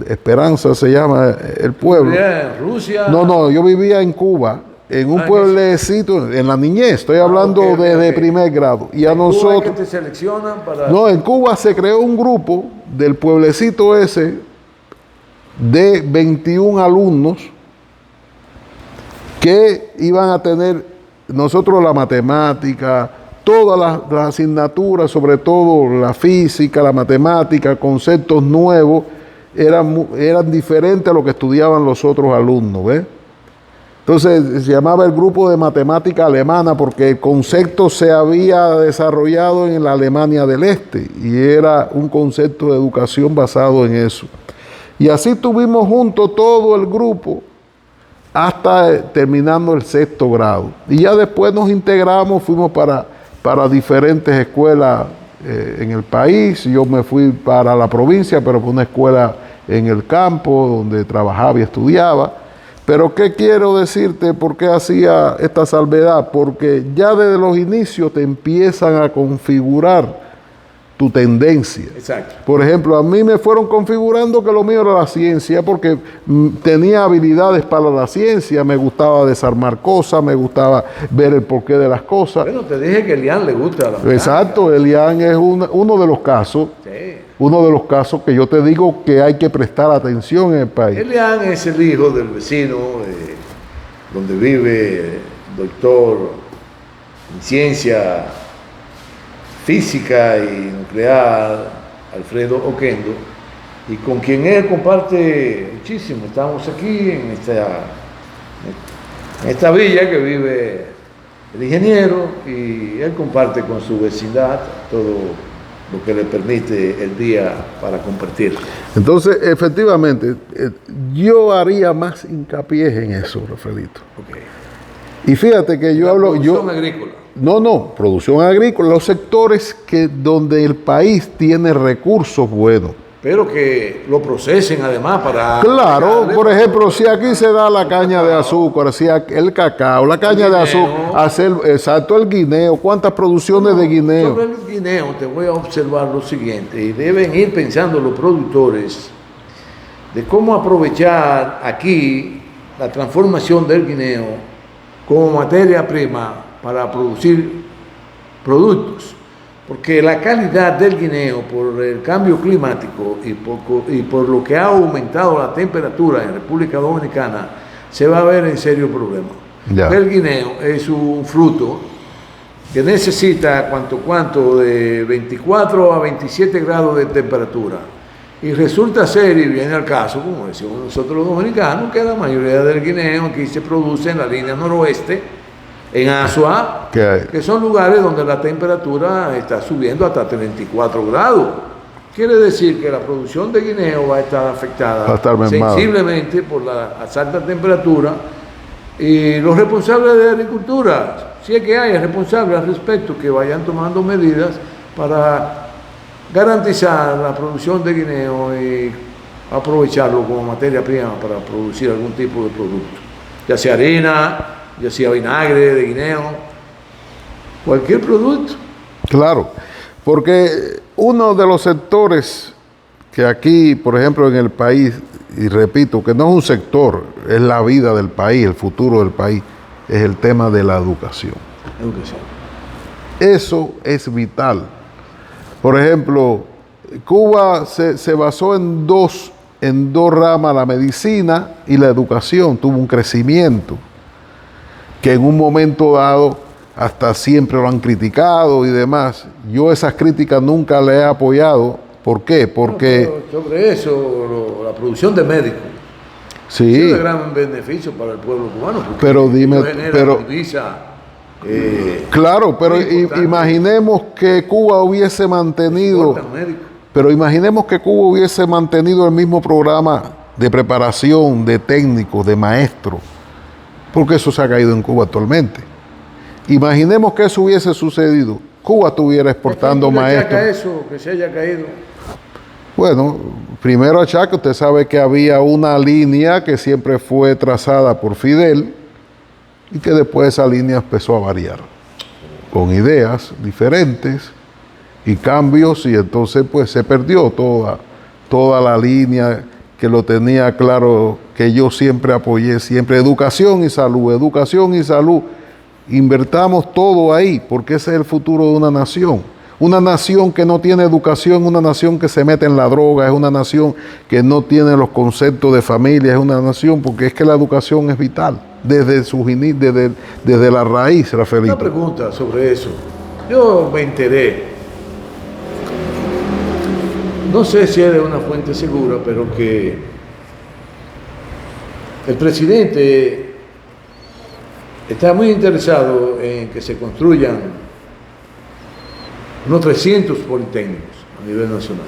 Esperanza se llama el pueblo. ¿En Rusia? No, yo vivía en Cuba, en un pueblecito, en la niñez, estoy hablando desde primer grado. Y a nosotros... ¿Cuba que te seleccionan para...? No, en Cuba se creó un grupo del pueblecito ese de 21 alumnos que iban a tener nosotros la matemática, todas las asignaturas, sobre todo la física, la matemática, conceptos nuevos, eran diferentes a lo que estudiaban los otros alumnos, ¿ves? Entonces se llamaba el grupo de matemática alemana porque el concepto se había desarrollado en la Alemania del Este y era un concepto de educación basado en eso. Y así estuvimos juntos todo el grupo hasta terminando el 6º grado. Y ya después nos integramos, fuimos para diferentes escuelas en el país. Yo me fui para la provincia, pero fue una escuela en el campo donde trabajaba y estudiaba. Pero ¿qué quiero decirte? ¿Por qué hacía esta salvedad? Porque ya desde los inicios te empiezan a configurar tu tendencia. Exacto. Por ejemplo, a mí me fueron configurando que lo mío era la ciencia porque tenía habilidades para la ciencia, me gustaba desarmar cosas, me gustaba ver el porqué de las cosas. Bueno, te dije que Elian le gusta la mecánica. Exacto, Elian es uno de los casos. Sí. Uno de los casos que yo te digo que hay que prestar atención en el país. Elian es el hijo del vecino donde vive doctor en ciencia física y nuclear, Alfredo Oquendo, y con quien él comparte muchísimo. Estamos aquí en esta villa que vive el ingeniero y él comparte con su vecindad todo lo que le permite el día para compartir. Entonces, efectivamente, yo haría más hincapié en eso, Rafaelito. Okay. Y fíjate que yo hablo... Producción agrícola. No, producción agrícola, los sectores donde el país tiene recursos buenos. Pero que lo procesen además para... Claro, por ejemplo, si aquí se da la caña de azúcar, si el cacao, la caña de azúcar, exacto, el guineo, ¿cuántas producciones de guineo? Sobre el guineo te voy a observar lo siguiente, y deben ir pensando los productores de cómo aprovechar aquí la transformación del guineo como materia prima para producir productos. Porque la calidad del guineo, por el cambio climático y por lo que ha aumentado la temperatura en República Dominicana, se va a ver en serio problema. Ya. El guineo es un fruto que necesita cuanto de 24 a 27 grados de temperatura. Y resulta ser, y viene al caso, como decimos nosotros los dominicanos, que la mayoría del guineo aquí se produce en la línea noroeste, en Azua, que son lugares donde la temperatura está subiendo hasta 34 grados. Quiere decir que la producción de guineo va a estar afectada sensiblemente por las altas temperaturas. Y los responsables de agricultura, si es que hay responsables al respecto, que vayan tomando medidas para garantizar la producción de guineo y aprovecharlo como materia prima para producir algún tipo de producto, ya sea harina, ya sea vinagre de guineo, cualquier producto. Claro, porque uno de los sectores que aquí, por ejemplo, en el país, y repito, que no es un sector, es la vida del país, el futuro del país, es el tema de la educación. Eso es vital. Por ejemplo, Cuba se basó en dos ramas, la medicina y la educación, tuvo un crecimiento que en un momento dado hasta siempre lo han criticado y demás. Yo esas críticas nunca le he apoyado. ¿Por qué? Porque... sobre eso, la producción de médicos. Sí. Es de gran beneficio para el pueblo cubano. Pero dime... divisa, claro, pero imaginemos que Cuba hubiese mantenido... Pero imaginemos que Cuba hubiese mantenido el mismo programa de preparación de técnicos, de maestros, porque eso se ha caído en Cuba actualmente. Imaginemos que eso hubiese sucedido. Cuba estuviera exportando maestros. Eso, que se haya caído? Bueno, primero achaque, usted sabe que había una línea que siempre fue trazada por Fidel y que después esa línea empezó a variar. con ideas diferentes y cambios, y entonces pues se perdió toda la línea que lo tenía claro, que yo siempre apoyé, siempre educación y salud, educación y salud. Invertamos todo ahí, porque ese es el futuro de una nación. Una nación que no tiene educación, una nación que se mete en la droga, es una nación que no tiene los conceptos de familia, es una nación, porque es que la educación es vital, desde la raíz, Rafaelito. Una pregunta sobre eso. Yo me enteré, no sé si es de una fuente segura, pero que el presidente está muy interesado en que se construyan unos 300 politécnicos a nivel nacional.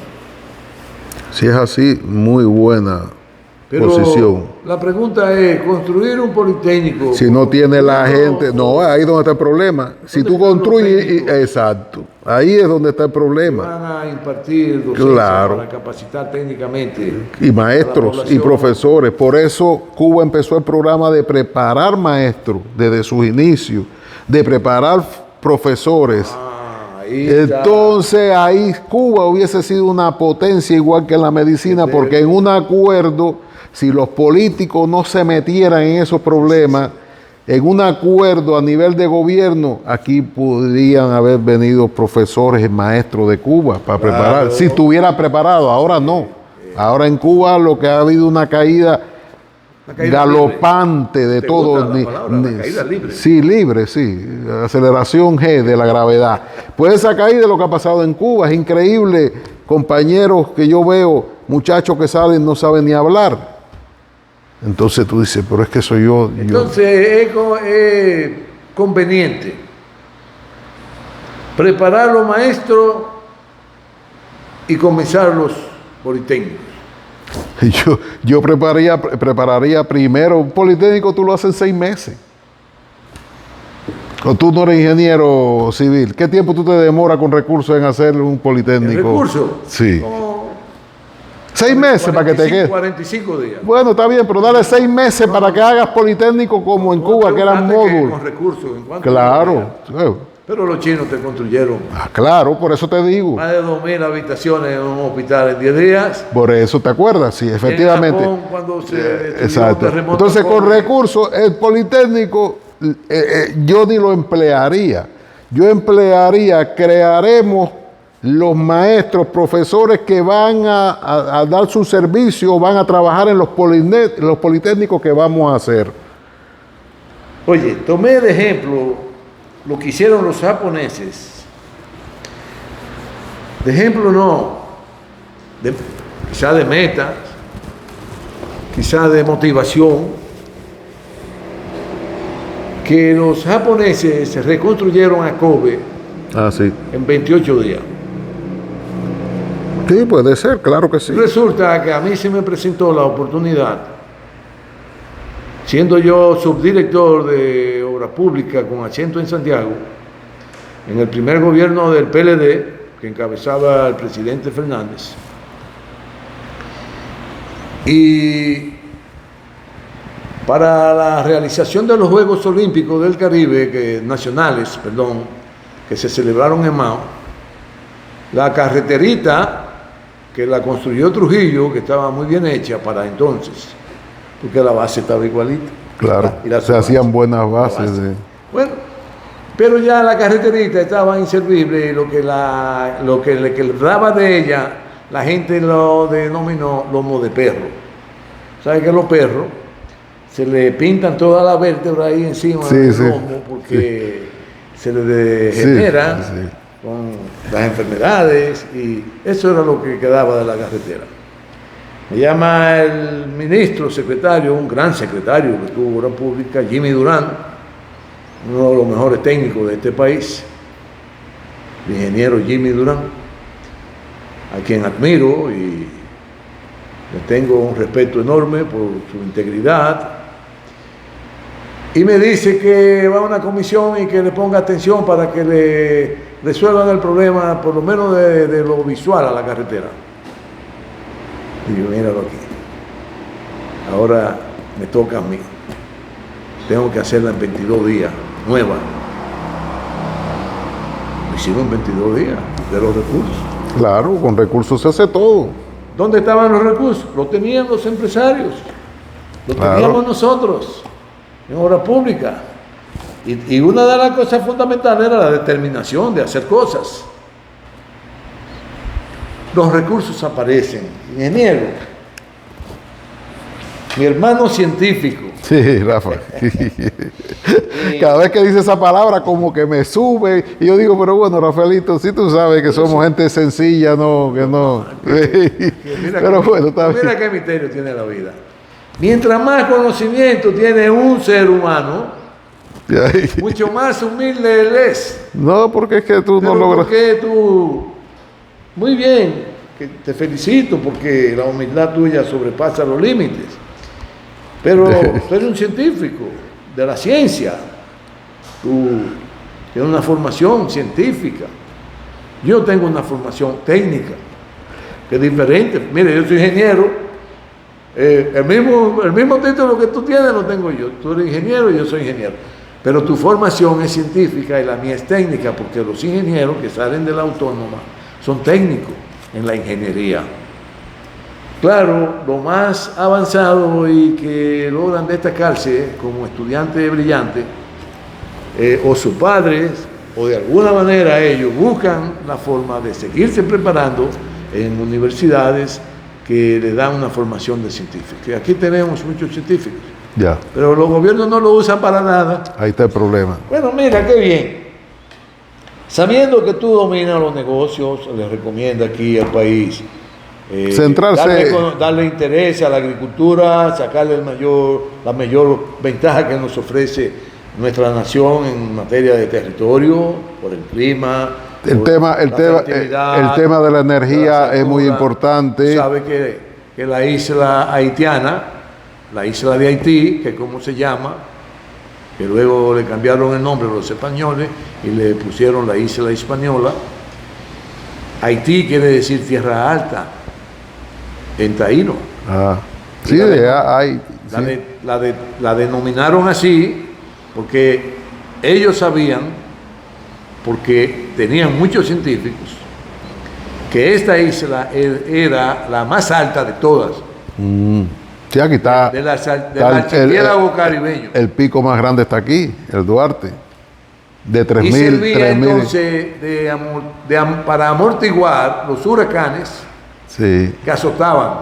Si es así, muy buena Pero posición. la pregunta es, construir un politécnico... Si no tiene la gente, no, ahí es donde está el problema. Si tú construyes, exacto, ahí es donde está el problema. Van a impartir docencia para capacitar técnicamente. Y maestros y profesores. Por eso Cuba empezó el programa de preparar maestros desde sus inicios, de preparar profesores. Entonces ahí Cuba hubiese sido una potencia igual que en la medicina, porque en un acuerdo, si los políticos no se metieran en esos problemas, en un acuerdo a nivel de gobierno, aquí podrían haber venido profesores y maestros de Cuba para preparar, si estuviera preparado. Ahora no. Ahora en Cuba lo que ha habido una caída galopante de todo. La caída libre. Sí, libre, sí. Aceleración G de la gravedad. Pues esa caída de lo que ha pasado en Cuba es increíble. Compañeros que yo veo, muchachos que salen no saben ni hablar. Entonces tú dices, pero es que soy yo. Entonces es conveniente preparar los maestros y comenzar los politécnicos. Yo prepararía primero un politécnico, tú lo haces en 6 meses. O tú no eres ingeniero civil. ¿Qué tiempo tú te demoras con recursos en hacer un politécnico? ¿El recurso? Sí. 6 meses para que te quede. 45 días. Bueno, está bien, pero dale 6 meses para que hagas politécnico como en Cuba, que eran módulos. Con recursos, claro. Pero los chinos te construyeron. Claro, por eso te digo. Más de 2.000 habitaciones en un hospital en 10 días. Por eso te acuerdas, sí, efectivamente. En Japón, cuando se exacto. Terremoto. Entonces, con recursos, el politécnico, yo ni lo emplearía. Yo emplearía, crearemos los maestros, profesores que van a dar su servicio, van a trabajar en los politécnicos que vamos a hacer. Oye, tomé de ejemplo lo que hicieron los japoneses. De ejemplo no, quizá de meta, quizá de motivación, que los japoneses reconstruyeron a Kobe en 28 días. Sí, puede ser, claro que sí. Resulta que a mí se me presentó la oportunidad, siendo yo subdirector de Obra Pública con asiento en Santiago, en el primer gobierno del PLD, que encabezaba el presidente Fernández, y para la realización de los Juegos Olímpicos del Caribe, nacionales, que se celebraron en Mao, la carreterita que la construyó Trujillo, que estaba muy bien hecha para entonces, porque la base estaba igualita. Claro, se hacían buenas bases. Bueno, pero ya la carreterita estaba inservible y lo que le quedaba de ella, la gente lo denominó lomo de perro. ¿Sabes que los perros se le pintan toda la vértebra ahí encima del lomo porque se le degeneran con las enfermedades, y eso era lo que quedaba de la carretera? Me llama el ministro, secretario, un gran secretario que tuvo Obra Pública, Jimmy Durán, uno de los mejores técnicos de este país, el ingeniero Jimmy Durán, a quien admiro y le tengo un respeto enorme por su integridad. Y me dice que va a una comisión y que le ponga atención para que le resuelvan el problema, por lo menos de lo visual a la carretera. Y yo, míralo aquí. Ahora me toca a mí. Tengo que hacerla en 22 días, nueva. Lo hicimos en 22 días, de los recursos. Claro, con recursos se hace todo. ¿Dónde estaban los recursos? Los tenían los empresarios, los teníamos nosotros, en obra pública. Y una de las cosas fundamentales era la determinación de hacer cosas. Los recursos aparecen. Ingeniero, mi hermano científico. Sí, Rafa. Cada vez que dice esa palabra como que me sube y yo digo, pero bueno, Rafaelito, si tú sabes que somos gente sencilla, no, que no. Pero bueno, está bien. Mira qué misterio tiene la vida. Mientras más conocimiento tiene un ser humano, mucho más humilde él es. No, porque es que tú Pero no logras. porque tú, muy bien, que te felicito porque la humildad tuya sobrepasa los límites. Pero tú eres un científico de la ciencia. Tú tienes una formación científica. Yo tengo una formación técnica, que es diferente. Mire, yo soy ingeniero. El mismo título que tú tienes lo tengo yo. Tú eres ingeniero y yo soy ingeniero. Pero tu formación es científica y la mía es técnica, porque los ingenieros que salen de la autónoma son técnicos en la ingeniería. Claro, lo más avanzado y que logran destacarse como estudiantes brillantes, o sus padres, o de alguna manera ellos buscan la forma de seguirse preparando en universidades que le dan una formación de científicos. Y aquí tenemos muchos científicos, Ya, pero los gobiernos no lo usan para nada. ahí está el problema. Bueno, mira, qué bien. Sabiendo que tú dominas los negocios, les recomiendo aquí al país Centrarse. darle interés a la agricultura, sacarle la mayor ventaja que nos ofrece nuestra nación en materia de territorio, por el clima. El tema de la energía es muy importante. Sabe que la isla haitiana, la isla de Haití, que como se llama, que luego le cambiaron el nombre a los españoles y le pusieron la isla española. Haití quiere decir tierra alta en taíno. Sí, La denominaron así porque ellos sabían, porque tenían muchos científicos, que esta isla era la más alta de todas. Sí, aquí está. Del archipiélago caribeño. El pico más grande está aquí, el Duarte. De 3.000. Y servía entonces para amortiguar los huracanes que azotaban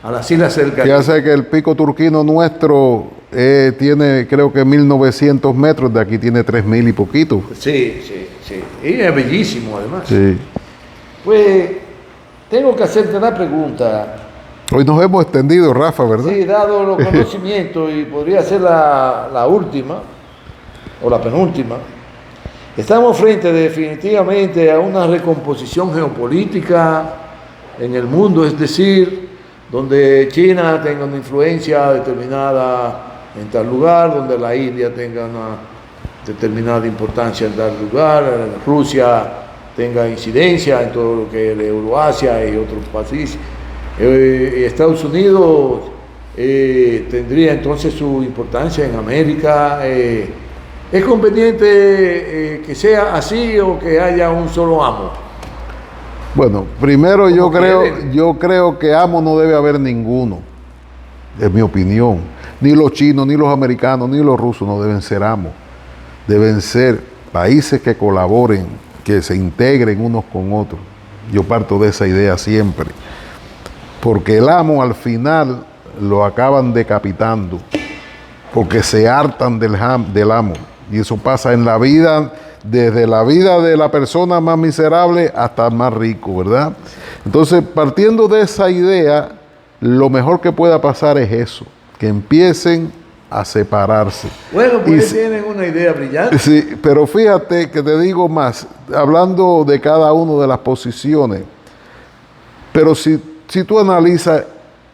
a las islas cercanas. Que hace que el pico turquino nuestro tiene, creo que 1.900 metros, de aquí tiene 3.000 y poquito. Sí. Y es bellísimo además. Sí. Pues tengo que hacerte una pregunta. Hoy nos hemos extendido, Rafa, ¿verdad? Sí, dado los conocimientos, y podría ser la última o la penúltima. Estamos frente definitivamente a una recomposición geopolítica en el mundo, es decir, donde China tenga una influencia determinada en tal lugar, donde la India tenga una determinada importancia en tal lugar, Rusia tenga incidencia en todo lo que es Euroasia y otros países. Estados Unidos tendría entonces su importancia en América. ¿Es conveniente que sea así o que haya un solo amo? Bueno, primero yo creo que amo no debe haber ninguno, es mi opinión. Ni los chinos, ni los americanos, ni los rusos no deben ser amos. Deben ser países que colaboren, que se integren unos con otros. Yo parto de esa idea siempre. Porque el amo al final lo acaban decapitando, porque se hartan del amo. Y eso pasa en la vida, desde la vida de la persona más miserable hasta el más rico, ¿verdad? Entonces, partiendo de esa idea, lo mejor que pueda pasar es eso, que empiecen a separarse. Bueno, pues tienen una idea brillante. Sí, pero fíjate que te digo más, hablando de cada una de las posiciones, pero si tú analizas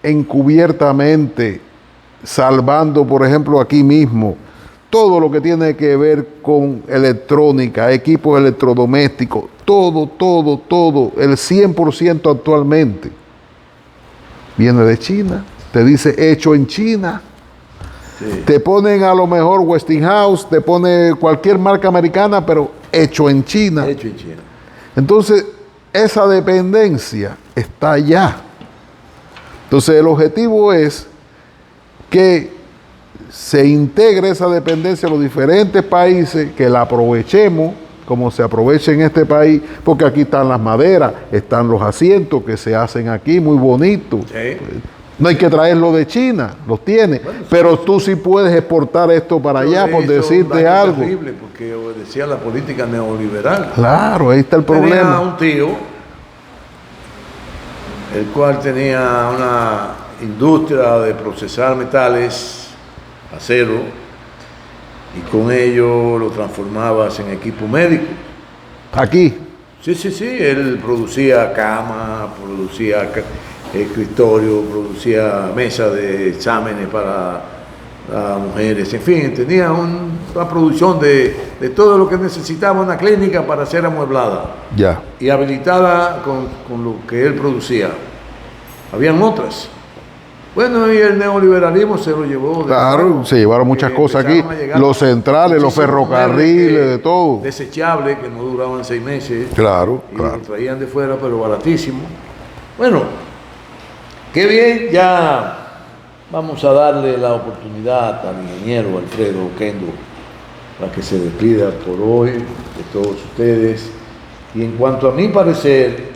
encubiertamente, salvando, por ejemplo, aquí mismo, todo lo que tiene que ver con electrónica, equipos electrodomésticos, todo, el 100% actualmente, viene de China, te dice hecho en China. Sí. Te ponen a lo mejor Westinghouse, te pone cualquier marca americana, pero hecho en China. Hecho en China. Entonces, esa dependencia está allá. Entonces, el objetivo es que se integre esa dependencia a los diferentes países, que la aprovechemos como se aprovecha en este país, porque aquí están las maderas, están los asientos que se hacen aquí, muy bonitos. Sí. No hay que traerlo de China, los tiene, Bueno, pero tú sí puedes exportar esto para allá, por decirte algo. Terrible porque obedecía la política neoliberal. Claro, ahí está el Tenía problema. un tío, el cual tenía una industria de procesar metales, acero, y con ello lo transformabas en equipo médico. Aquí, Sí, él producía cama, producía escritorio, producía mesas de exámenes para las mujeres, en fin, tenía una producción de todo lo que necesitaba una clínica para ser amueblada ya. y habilitada con lo que él producía. Habían otras. Bueno, y el neoliberalismo se lo llevó. Claro, se llevaron muchas cosas aquí, los centrales, los ferrocarriles, de todo. Desechables que no duraban 6 meses. Claro, Y claro. lo traían de fuera, pero baratísimo. Bueno, qué bien, ya vamos a darle la oportunidad al ingeniero Alfredo Oquendo para que se despida por hoy de todos ustedes. Y en cuanto a mi parecer,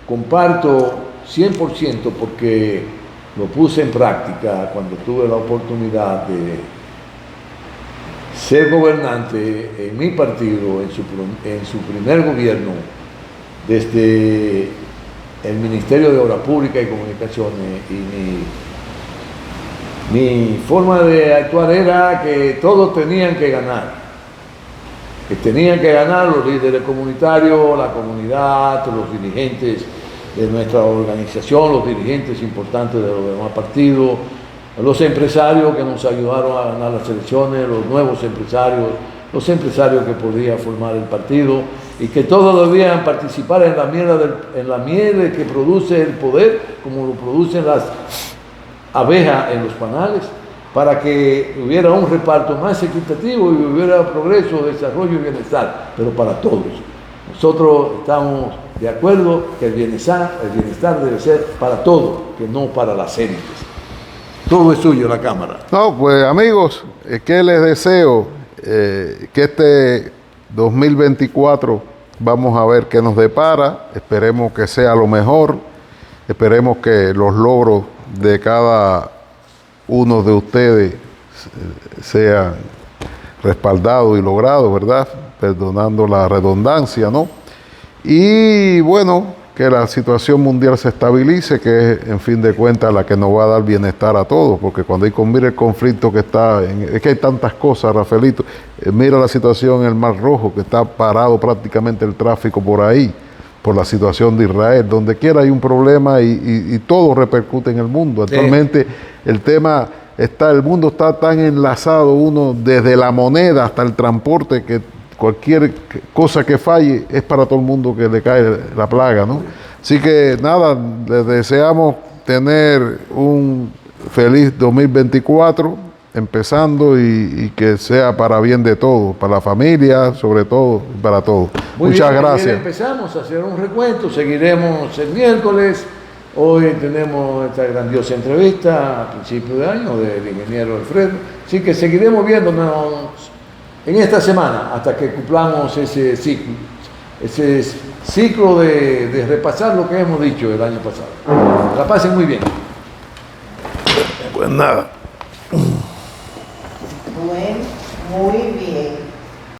comparto 100% porque lo puse en práctica cuando tuve la oportunidad de ser gobernante en mi partido, en su primer gobierno, desde el Ministerio de Obras Públicas y Comunicaciones, y mi forma de actuar era que todos tenían que ganar. Que tenían que ganar los líderes comunitarios, la comunidad, los dirigentes de nuestra organización, los dirigentes importantes de los demás partidos, los empresarios que nos ayudaron a ganar las elecciones, los nuevos empresarios, los empresarios que podían formar el partido, y que todos debían participar en la miel que produce el poder, como lo producen las abejas en los panales, para que hubiera un reparto más equitativo y hubiera progreso, desarrollo y bienestar, pero para todos. Nosotros estamos de acuerdo que el bienestar debe ser para todos, que no para las élites. Todo es suyo, la Cámara. No, pues amigos, ¿qué les deseo? Que este 2024 vamos a ver qué nos depara. Esperemos que sea lo mejor. Esperemos que los logros de cada uno de ustedes sean respaldados y logrados, ¿verdad? Perdonando la redundancia, ¿no? Y bueno, que la situación mundial se estabilice, que es en fin de cuentas la que nos va a dar bienestar a todos, porque cuando hay que mira el conflicto que está, es que hay tantas cosas, Rafaelito, mira la situación en el Mar Rojo, que está parado prácticamente el tráfico por ahí, por la situación de Israel, donde quiera hay un problema y todo repercute en el mundo. Actualmente el tema está, el mundo está tan enlazado, uno desde la moneda hasta el transporte, que cualquier cosa que falle es para todo el mundo que le cae la plaga, ¿no? Así que nada, les deseamos tener un feliz 2024 empezando y que sea para bien de todos, para la familia, sobre todo, para todos. Muchas gracias. Bien, empezamos a hacer un recuento, seguiremos el miércoles. Hoy tenemos esta grandiosa entrevista a principio de año del ingeniero Alfredo, así que seguiremos viéndonos en esta semana hasta que cumplamos ese ciclo de repasar lo que hemos dicho el año pasado. La pasen muy bien. Pues nada. Muy bien.